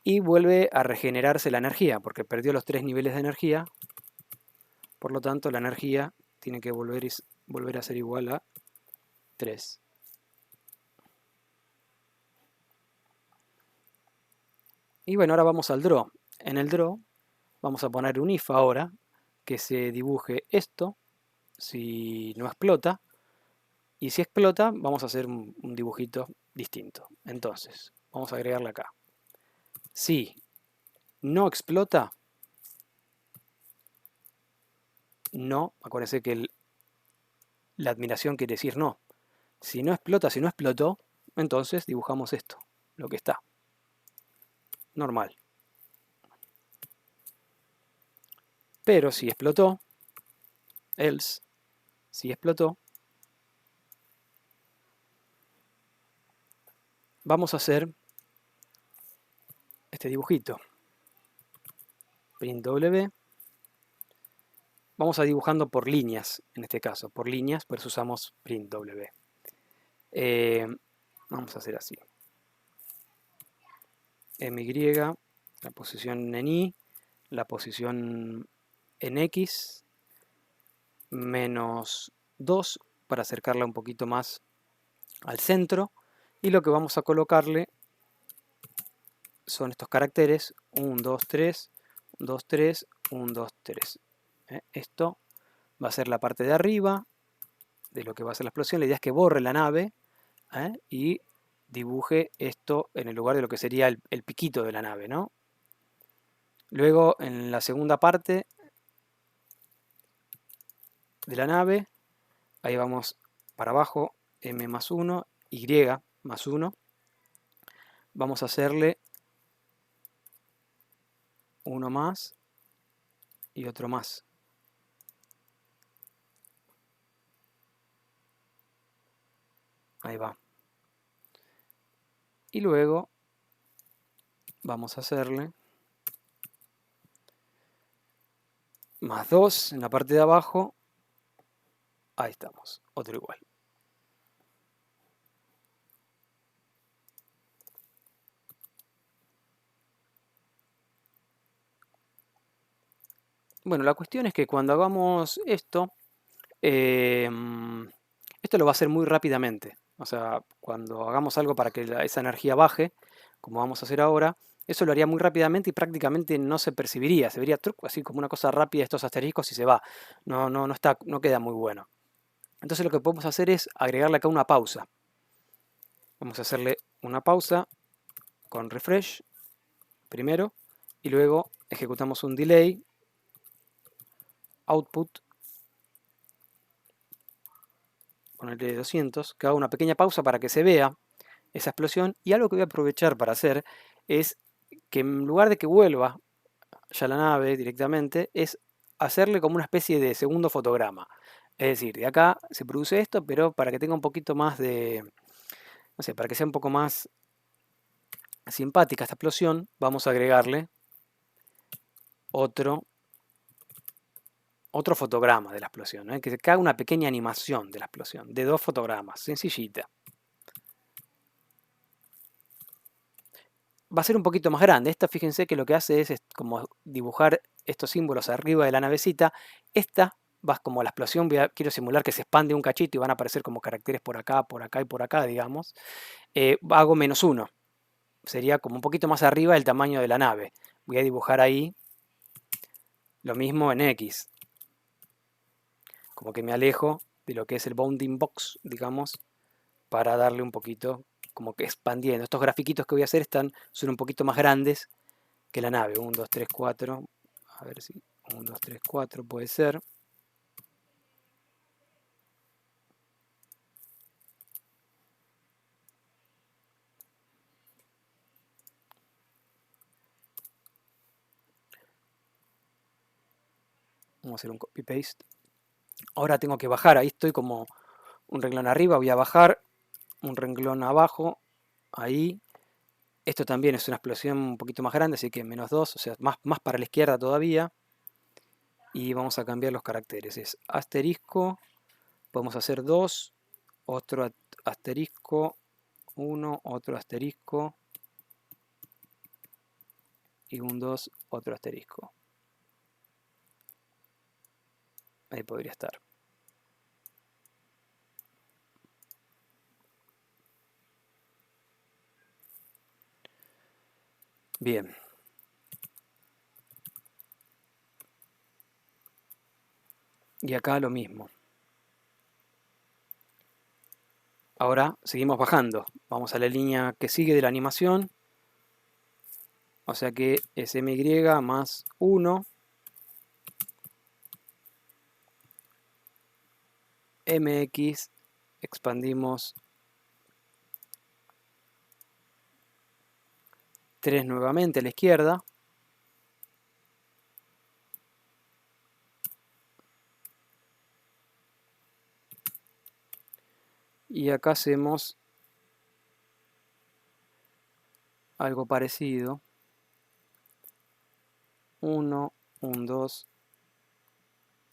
Y vuelve a regenerarse la energía, porque perdió los 3 niveles de energía. Por lo tanto, la energía tiene que volver a ser igual a 3. Y bueno, ahora vamos al draw. En el draw vamos a poner un if ahora, que se dibuje esto, si no explota. Y si explota, vamos a hacer un dibujito distinto. Entonces, vamos a agregarle acá. Si no explota, no, acuérdense que la admiración quiere decir no. Si no explota, si no explotó, entonces dibujamos esto, lo que está. Normal. Pero si explotó, else, si explotó, vamos a hacer este dibujito. Print W. Vamos a dibujando por líneas, en este caso, por líneas, por eso usamos print W. Vamos a hacer así. MY, la posición en Y, la posición en X, menos 2 para acercarla un poquito más al centro, y lo que vamos a colocarle son estos caracteres 1, 2, 3, 2, 3, 1, 2, 3. Esto va a ser la parte de arriba de lo que va a ser la explosión. La idea es que borre la nave y dibuje esto en el lugar de lo que sería el piquito de la nave, ¿no? Luego, en la segunda parte de la nave, ahí vamos para abajo, m más 1, y más 1. Vamos a hacerle uno más y otro más. Ahí va. Y luego vamos a hacerle más 2 en la parte de abajo. Ahí estamos, otro igual. Bueno, la cuestión es que cuando hagamos esto, esto lo va a hacer muy rápidamente. O sea, cuando hagamos algo para que esa energía baje, como vamos a hacer ahora, eso lo haría muy rápidamente y prácticamente no se percibiría. Se vería truco, así como una cosa rápida estos asteriscos y se va. No queda muy bueno. Entonces lo que podemos hacer es agregarle acá una pausa. Vamos a hacerle una pausa con refresh primero y luego ejecutamos un delay output, ponerle 200, que haga una pequeña pausa para que se vea esa explosión. Y algo que voy a aprovechar para hacer es que en lugar de que vuelva ya la nave directamente, es hacerle como una especie de segundo fotograma. Es decir, de acá se produce esto, pero para que tenga un poquito más de, no sé, para que sea un poco más simpática esta explosión, vamos a agregarle otro fotograma de la explosión, que se haga una pequeña animación de la explosión, de 2 fotogramas, sencillita. Va a ser un poquito más grande. Esta, fíjense que lo que hace es como dibujar estos símbolos arriba de la navecita. Esta va como la explosión, quiero simular que se expande un cachito y van a aparecer como caracteres por acá y por acá, digamos. Hago -1. Sería como un poquito más arriba del tamaño de la nave. Voy a dibujar ahí lo mismo en X. Como que me alejo de lo que es el bounding box, digamos, para darle un poquito, como que expandiendo. Estos grafiquitos que voy a hacer son un poquito más grandes que la nave. 1, 2, 3, 4. A ver si 1, 2, 3, 4 puede ser. Vamos a hacer un copy-paste. Ahora tengo que bajar. Ahí estoy como un renglón arriba. Voy a bajar un renglón abajo. Ahí. Esto también es una explosión un poquito más grande, así que -2, o sea, más para la izquierda todavía. Y vamos a cambiar los caracteres. Es asterisco. Podemos hacer 2. Otro asterisco. 1. Otro asterisco. Y un 2. Otro asterisco. Ahí podría estar. Bien. Y acá lo mismo. Ahora seguimos bajando. Vamos a la línea que sigue de la animación. O sea que es my más 1. Mx. Expandimos 3 nuevamente a la izquierda. Y acá hacemos algo parecido. 1, 1, 2,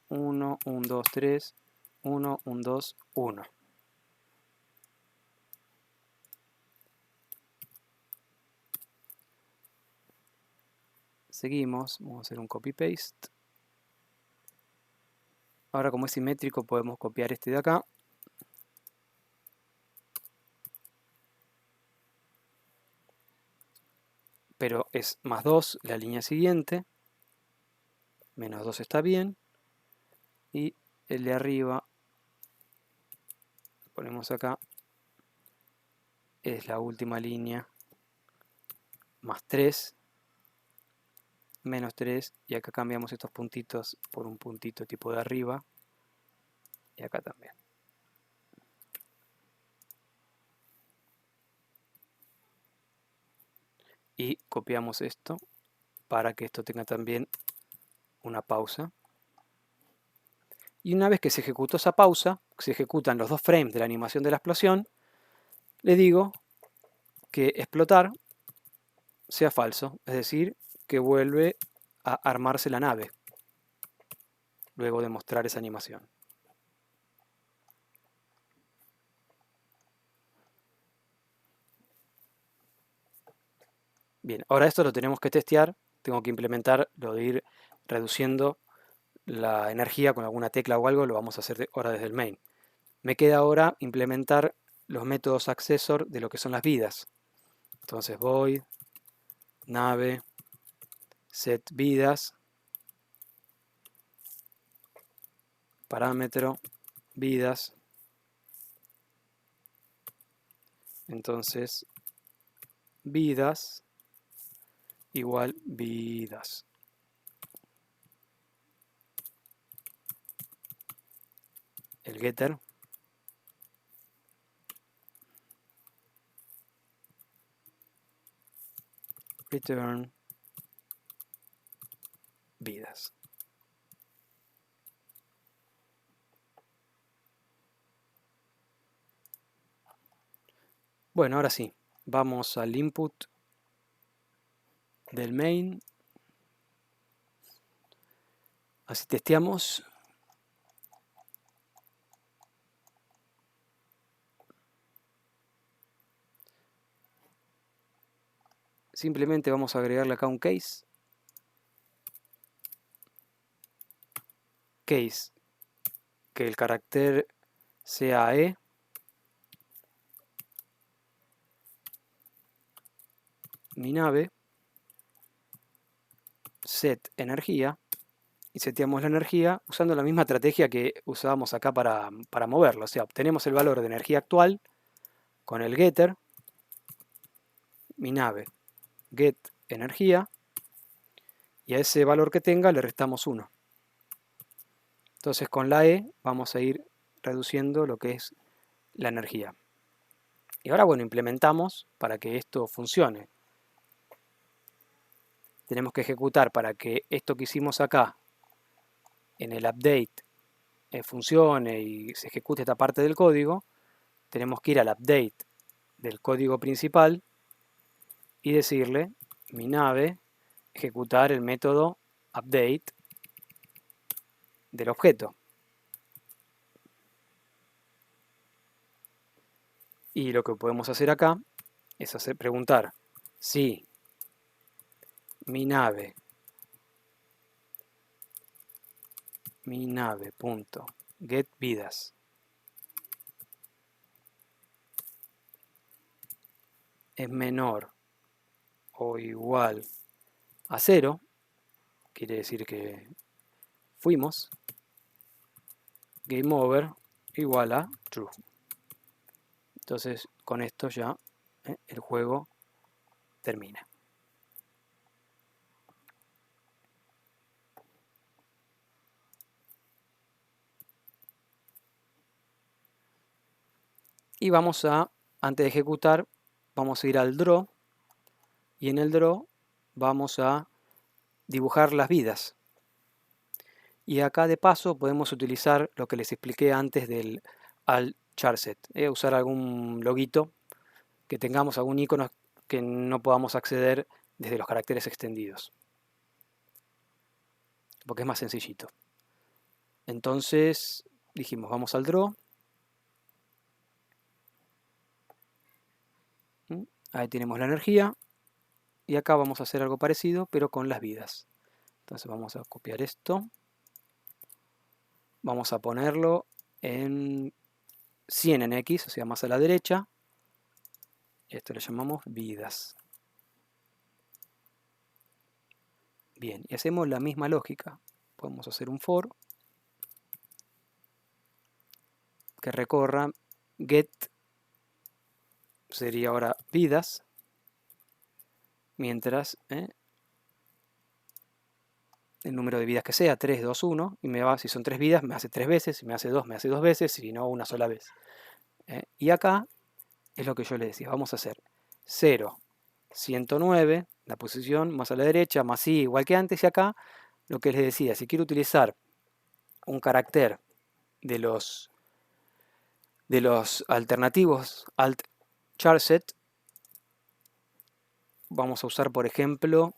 1, 1, 2, 3, 1, 1, 2, 1. Seguimos, vamos a hacer un copy-paste. Ahora como es simétrico podemos copiar este de acá. Pero es +2 la línea siguiente. -2 está bien. Y el de arriba, ponemos acá, es la última línea, más 3, menos 3, y acá cambiamos estos puntitos por un puntito tipo de arriba, y acá también. Y copiamos esto para que esto tenga también una pausa. Y una vez que se ejecutó esa pausa, se ejecutan los 2 frames de la animación de la explosión, le digo que explotar sea falso, es decir, que vuelve a armarse la nave luego de mostrar esa animación. Bien, ahora esto lo tenemos que testear, tengo que implementar lo de ir reduciendo la energía con alguna tecla o algo, lo vamos a hacer ahora desde el main. Me queda ahora implementar los métodos accessor de lo que son las vidas. Entonces void, nave, set vidas, parámetro, vidas. Entonces vidas igual vidas. El getter return vidas. Bueno, ahora sí, vamos al input del main. Así testeamos. Simplemente vamos a agregarle acá un case. Case, que el carácter sea E. Mi nave. Set energía. Y seteamos la energía usando la misma estrategia que usábamos acá para moverlo. O sea, obtenemos el valor de energía actual con el getter. Mi nave. Get energía. Y a ese valor que tenga le restamos 1. Entonces con la E vamos a ir reduciendo lo que es la energía. Y ahora, bueno, implementamos para que esto funcione. Tenemos que ejecutar para que esto que hicimos acá en el update funcione y se ejecute esta parte del código. Tenemos que ir al update del código principal y decirle mi nave ejecutar el método update del objeto. Y lo que podemos hacer acá es preguntar si mi nave.getVidas es menor o igual a 0, quiere decir que fuimos, game over igual a true. Entonces con esto ya el juego termina. Y vamos a, antes de ejecutar, vamos a ir al draw. Y en el draw vamos a dibujar las vidas. Y acá de paso podemos utilizar lo que les expliqué antes del alt charset. Usar algún loguito que tengamos, algún icono que no podamos acceder desde los caracteres extendidos. Porque es más sencillito. Entonces dijimos, vamos al draw. Ahí tenemos la energía. Y acá vamos a hacer algo parecido, pero con las vidas. Entonces vamos a copiar esto. Vamos a ponerlo en 100 en X, o sea, más a la derecha. Esto le llamamos vidas. Bien, y hacemos la misma lógica. Podemos hacer un for. que recorra get, sería ahora vidas, mientras el número de vidas que sea, 3, 2, 1, y me va, si son 3 vidas, me hace 3 veces, si me hace 2, me hace 2 veces, si no, una sola vez. Y acá es lo que yo le decía, vamos a hacer 0, 109, la posición más a la derecha, más i, igual que antes, y acá lo que les decía, si quiero utilizar un carácter de los alternativos alt charset, vamos a usar, por ejemplo,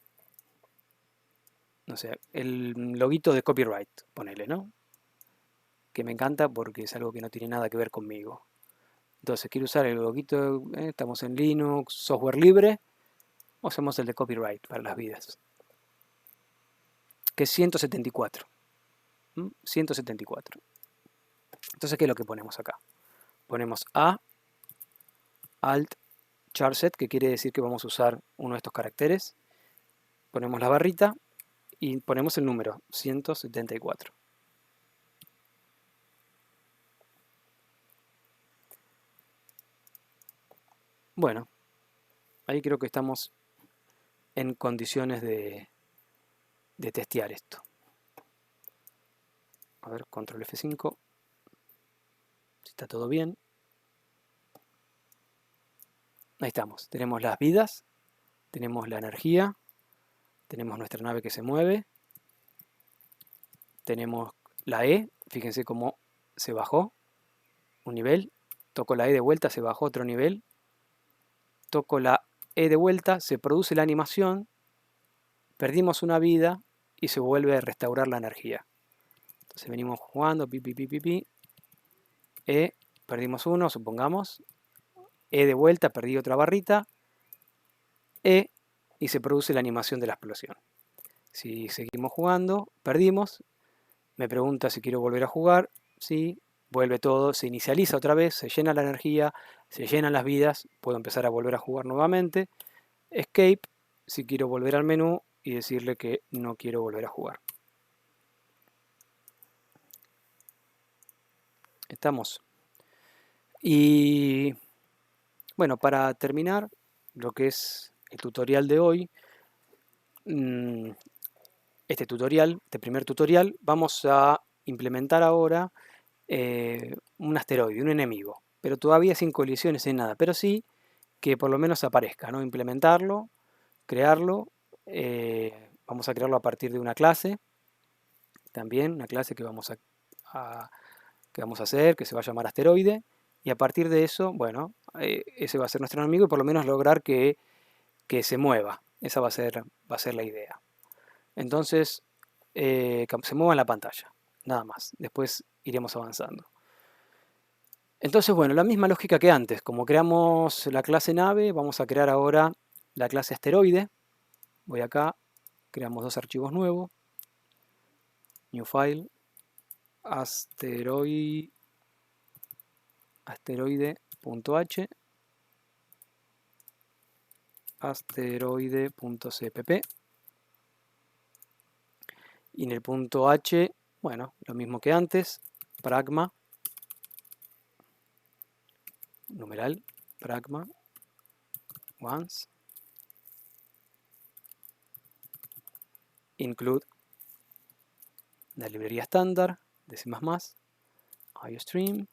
no sé, el loguito de copyright, ponele, ¿no? Que me encanta porque es algo que no tiene nada que ver conmigo. Entonces quiero usar el loguito, estamos en Linux, software libre, usamos el de copyright para las vidas, que es 174. 174. Entonces, ¿qué es lo que ponemos acá? Ponemos A, alt, charset, que quiere decir que vamos a usar uno de estos caracteres. Ponemos la barrita y ponemos el número, 174. Bueno, ahí creo que estamos en condiciones de testear esto. A ver, control F5. Si está todo bien. Ahí estamos. Tenemos las vidas, tenemos la energía, tenemos nuestra nave que se mueve, tenemos la E, fíjense cómo se bajó un nivel, toco la E de vuelta, se bajó otro nivel, toco la E de vuelta, se produce la animación, perdimos una vida y se vuelve a restaurar la energía. Entonces venimos jugando, pi, pi, pi, pi, pi, E, perdimos uno, supongamos, E de vuelta, perdí otra barrita, E, y se produce la animación de la explosión. Si seguimos jugando, perdimos, me pregunta si quiero volver a jugar, sí, vuelve todo, se inicializa otra vez, se llena la energía, se llenan las vidas, puedo empezar a volver a jugar nuevamente, escape, si quiero volver al menú y decirle que no quiero volver a jugar. Estamos. Y bueno, para terminar lo que es el tutorial de hoy, este primer tutorial, vamos a implementar ahora un asteroide, un enemigo, pero todavía sin colisiones, sin nada, pero sí que por lo menos aparezca, ¿no? Implementarlo, crearlo, vamos a crearlo a partir de una clase, también una clase que vamos a hacer, que se va a llamar asteroide, y a partir de eso, bueno, ese va a ser nuestro enemigo y por lo menos lograr que se mueva, esa va a ser la idea. Entonces, que se mueva en la pantalla, nada más, después iremos avanzando. Entonces, bueno, la misma lógica que antes, como creamos la clase nave, vamos a crear ahora la clase asteroide. Voy acá, creamos dos archivos nuevos, new file, asteroide.h, asteroide.cpp, y en el punto h, bueno, lo mismo que antes, pragma, numeral, pragma, once, include la librería estándar de C++, IOStream,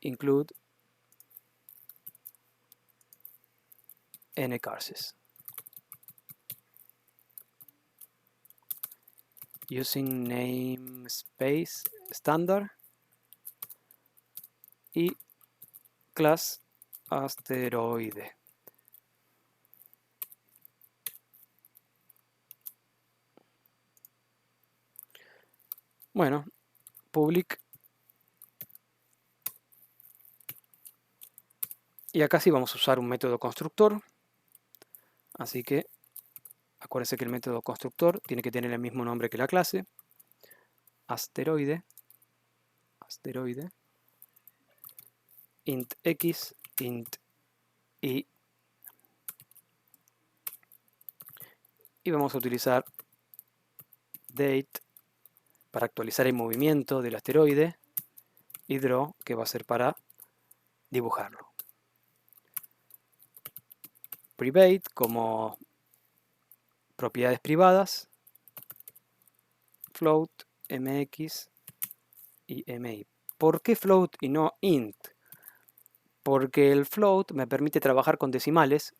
include ncarses. Using namespace standard y class asteroide. Bueno, public. Y acá sí vamos a usar un método constructor. Así que acuérdense que el método constructor tiene que tener el mismo nombre que la clase. Asteroide. Int x, int y. Y vamos a utilizar date para actualizar el movimiento del asteroide, y draw, que va a ser para dibujarlo. Private como propiedades privadas, float, mx y mi. ¿Por qué float y no int? Porque el float me permite trabajar con decimales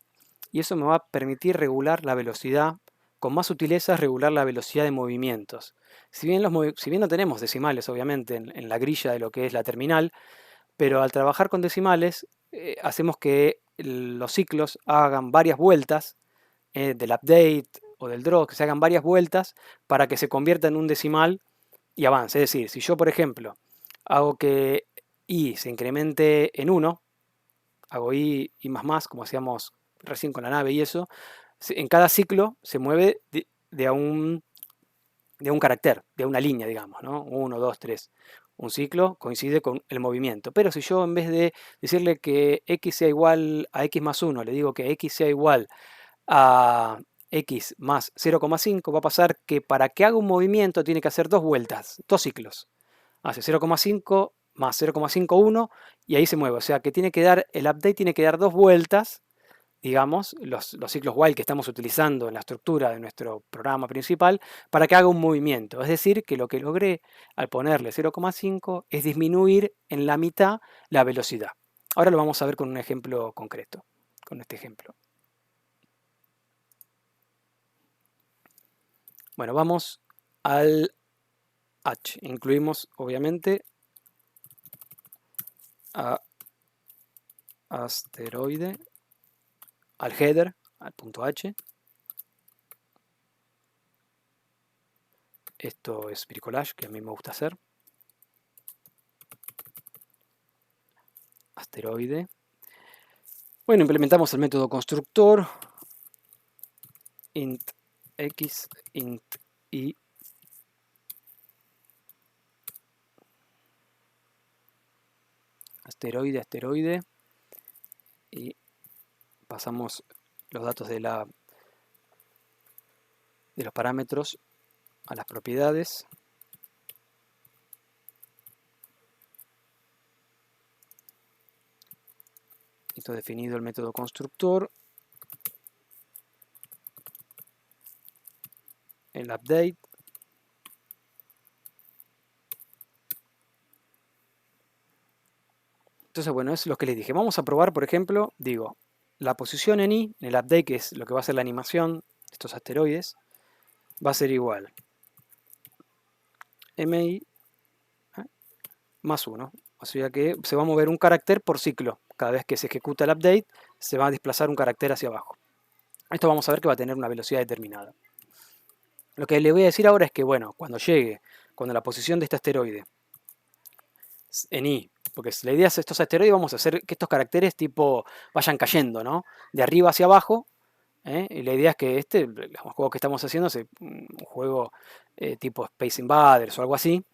y eso me va a permitir regular la velocidad, con más sutileza regular la velocidad de movimientos. Si bien no tenemos decimales, obviamente, en la grilla de lo que es la terminal, pero al trabajar con decimales hacemos que los ciclos hagan varias vueltas del update o del draw, que se hagan varias vueltas para que se convierta en un decimal y avance. Es decir, si yo, por ejemplo, hago que i se incremente en 1, hago i más, como hacíamos recién con la nave y eso, en cada ciclo se mueve de a un carácter, de una línea, digamos, ¿no? 1, 2, 3. Un ciclo coincide con el movimiento. Pero si yo en vez de decirle que x sea igual a x más 1, le digo que x sea igual a x más 0,5, va a pasar que para que haga un movimiento tiene que hacer dos vueltas, dos ciclos. Hace 0,5 más 0,51 y ahí se mueve. O sea que el update tiene que dar dos vueltas, digamos, los ciclos while que estamos utilizando en la estructura de nuestro programa principal, para que haga un movimiento. Es decir, que lo que logré al ponerle 0,5 es disminuir en la mitad la velocidad. Ahora lo vamos a ver con un ejemplo concreto, con este ejemplo. Bueno, vamos al H. Incluimos, obviamente, a asteroide, al header, al punto H. Esto es bricolage, que a mí me gusta hacer. Asteroide. Bueno, implementamos el método constructor. Int x, int y. Asteroide, asteroide. Y pasamos los datos de los parámetros a las propiedades. Esto definido el método constructor. El update. Entonces, bueno, es lo que les dije. Vamos a probar, por ejemplo, digo, la posición en i, en el update, que es lo que va a ser la animación de estos asteroides, va a ser igual mi más 1. O sea que se va a mover un carácter por ciclo. Cada vez que se ejecuta el update, se va a desplazar un carácter hacia abajo. Esto vamos a ver que va a tener una velocidad determinada. Lo que le voy a decir ahora es que, bueno, cuando la posición de este asteroide en i, porque la idea es estos asteroides, vamos a hacer que estos caracteres tipo vayan cayendo, ¿no? De arriba hacia abajo. Y la idea es que el juego que estamos haciendo es un juego tipo Space Invaders o algo así,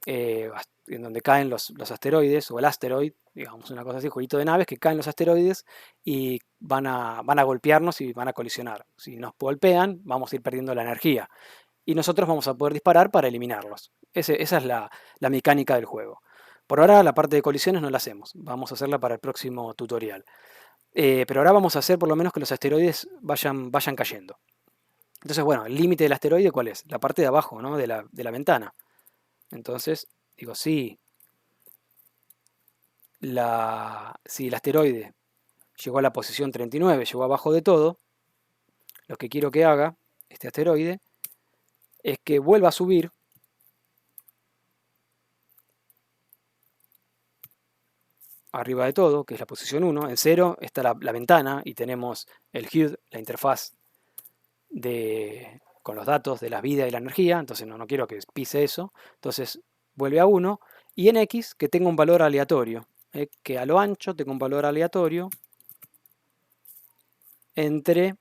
en donde caen los asteroides, o el asteroid, digamos una cosa así, jueguito de naves que caen los asteroides y van a golpearnos y van a colisionar. Si nos golpean, vamos a ir perdiendo la energía. Y nosotros vamos a poder disparar para eliminarlos. Esa es la mecánica del juego. Por ahora la parte de colisiones no la hacemos, vamos a hacerla para el próximo tutorial. Pero ahora vamos a hacer por lo menos que los asteroides vayan cayendo. Entonces, bueno, el límite del asteroide, ¿cuál es? La parte de abajo, ¿no? de la ventana. Entonces, digo, si el asteroide llegó a la posición 39, llegó abajo de todo, lo que quiero que haga este asteroide es que vuelva a subir arriba de todo, que es la posición 1. En 0 está la ventana y tenemos el HUD, la interfaz con los datos de la vida y la energía. Entonces no quiero que pise eso. Entonces vuelve a 1. Y en X que tenga un valor aleatorio. Que a lo ancho tenga un valor aleatorio entre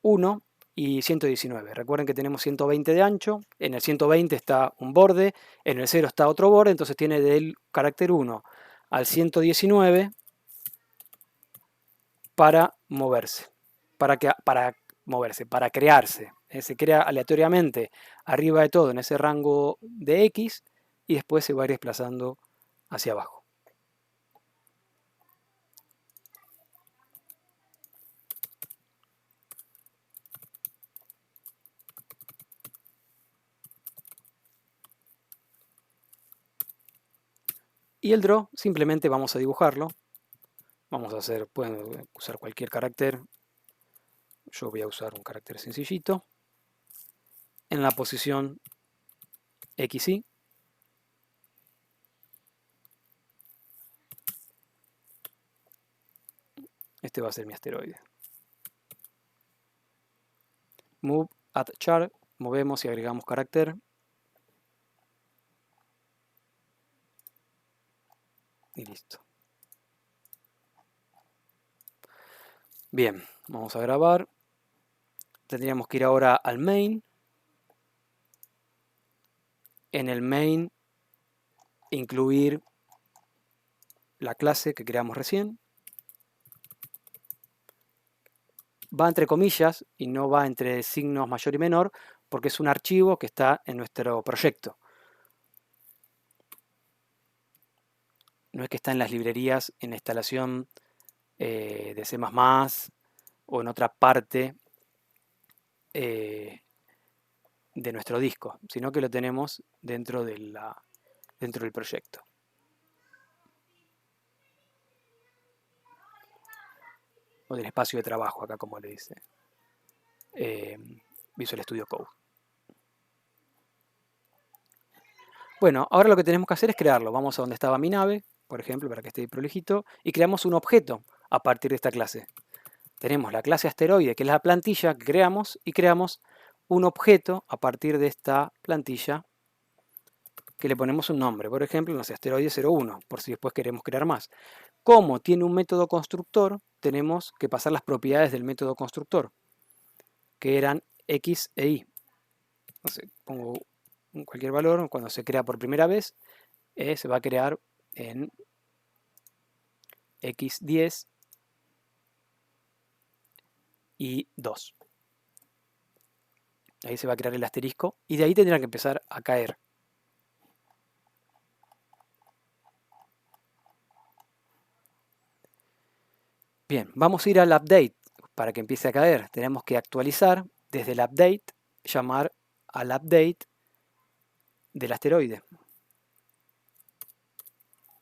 1 y 119. Recuerden que tenemos 120 de ancho. En el 120 está un borde. En el 0 está otro borde. Entonces tiene del carácter 1 al 119 para moverse, para crearse. Se crea aleatoriamente arriba de todo en ese rango de X y después se va a ir desplazando hacia abajo. Y el draw simplemente vamos a dibujarlo. Vamos a hacer, pueden usar cualquier carácter. Yo voy a usar un carácter sencillito. En la posición XY. Este va a ser mi asteroide. Move, add char. Movemos y agregamos carácter. Y listo. Bien, vamos a grabar. Tendríamos que ir ahora al main. En el main incluir la clase que creamos recién. Va entre comillas y no va entre signos mayor y menor porque es un archivo que está en nuestro proyecto. No es que está en las librerías en la instalación de C++ o en otra parte de nuestro disco, sino que lo tenemos dentro del proyecto. O del espacio de trabajo, acá como le dice Visual Studio Code. Bueno, ahora lo que tenemos que hacer es crearlo. Vamos a donde estaba mi nave, por ejemplo, para que esté prolijito, y creamos un objeto a partir de esta clase. Tenemos la clase asteroide, que es la plantilla que creamos, y creamos un objeto a partir de esta plantilla que le ponemos un nombre. Por ejemplo, no sé, asteroide 01, por si después queremos crear más. Como tiene un método constructor, tenemos que pasar las propiedades del método constructor, que eran X e Y. No sé, pongo cualquier valor. Cuando se crea por primera vez, se va a crear en X10 y 2. Ahí se va a crear el asterisco y de ahí tendrá que empezar a caer. Bien, vamos a ir al update para que empiece a caer. Tenemos que actualizar desde el update, llamar al update del asteroide.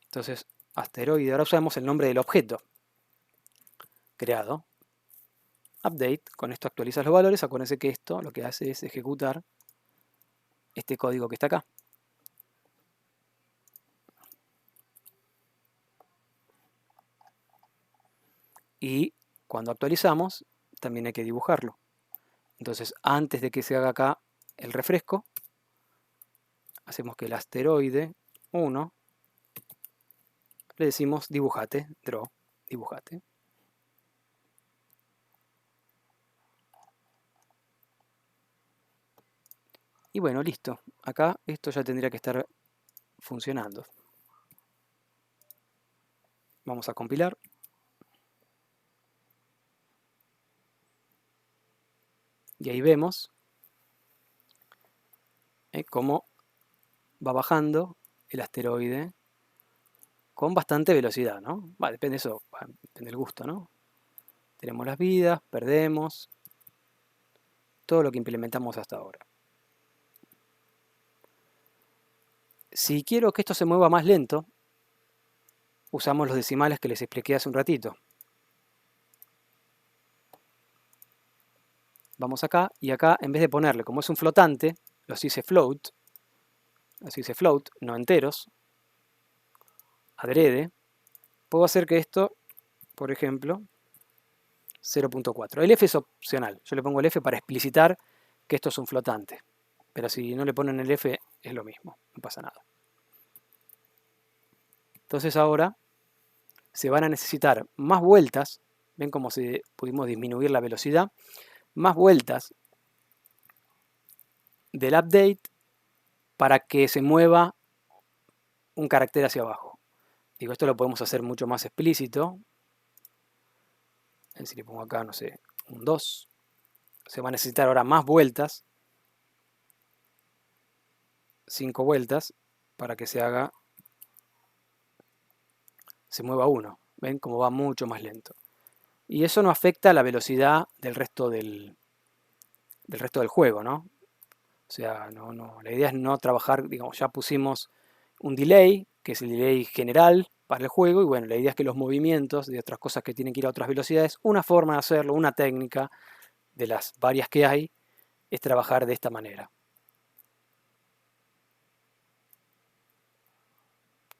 Entonces, asteroide, ahora usamos el nombre del objeto creado. Update, con esto actualizas los valores. Acuérdense que esto lo que hace es ejecutar este código que está acá. Y cuando actualizamos, también hay que dibujarlo. Entonces, antes de que se haga acá el refresco, hacemos que el asteroide 1 le decimos dibujate, draw, dibujate. Y bueno, listo. Acá esto ya tendría que estar funcionando. Vamos a compilar. Y ahí vemos cómo va bajando el asteroide con bastante velocidad, ¿no? Depende de eso, depende del gusto, ¿no? Tenemos las vidas, perdemos, todo lo que implementamos hasta ahora. Si quiero que esto se mueva más lento, usamos los decimales que les expliqué hace un ratito. Vamos acá, y acá en vez de ponerle, como es un flotante, los hice float, no enteros, adrede. Puedo hacer que esto, por ejemplo, 0.4. El F es opcional, yo le pongo el F para explicitar que esto es un flotante. Pero si no le ponen el F es lo mismo, no pasa nada. Entonces ahora se van a necesitar más vueltas, ven cómo pudimos disminuir la velocidad, más vueltas del update para que se mueva un carácter hacia abajo. Digo, esto lo podemos hacer mucho más explícito. Si le pongo acá, no sé, un 2. Se va a necesitar ahora más vueltas, 5 vueltas, para que se mueva 1. ¿Ven cómo va mucho más lento? Y eso no afecta la velocidad del resto del juego, ¿no? O sea, la idea es no trabajar, digamos, ya pusimos un delay, que es el delay general para el juego, y bueno, la idea es que los movimientos de otras cosas que tienen que ir a otras velocidades, una forma de hacerlo, una técnica de las varias que hay, es trabajar de esta manera.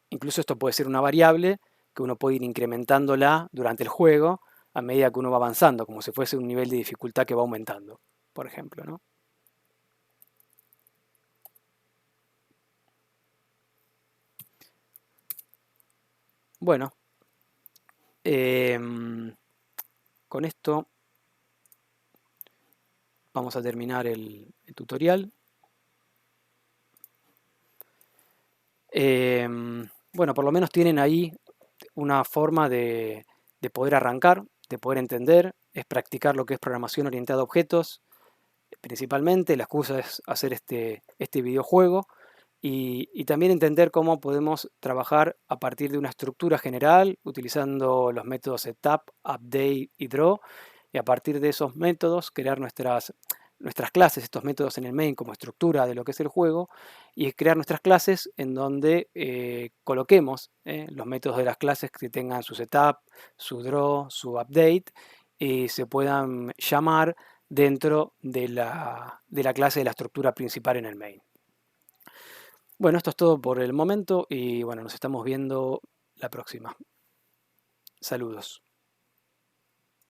Incluso esto puede ser una variable que uno puede ir incrementándola durante el juego a medida que uno va avanzando, como si fuese un nivel de dificultad que va aumentando, por ejemplo, ¿no? Bueno, con esto vamos a terminar el tutorial. Bueno, por lo menos tienen ahí una forma de poder arrancar, de poder entender, es practicar lo que es programación orientada a objetos. Principalmente la excusa es hacer este videojuego y también entender cómo podemos trabajar a partir de una estructura general utilizando los métodos setup, update y draw, y a partir de esos métodos crear nuestras clases, estos métodos en el main como estructura de lo que es el juego, y crear nuestras clases en donde coloquemos los métodos de las clases que tengan su setup, su draw, su update, y se puedan llamar dentro de la clase de la estructura principal en el main. Bueno, esto es todo por el momento y bueno, nos estamos viendo la próxima. Saludos.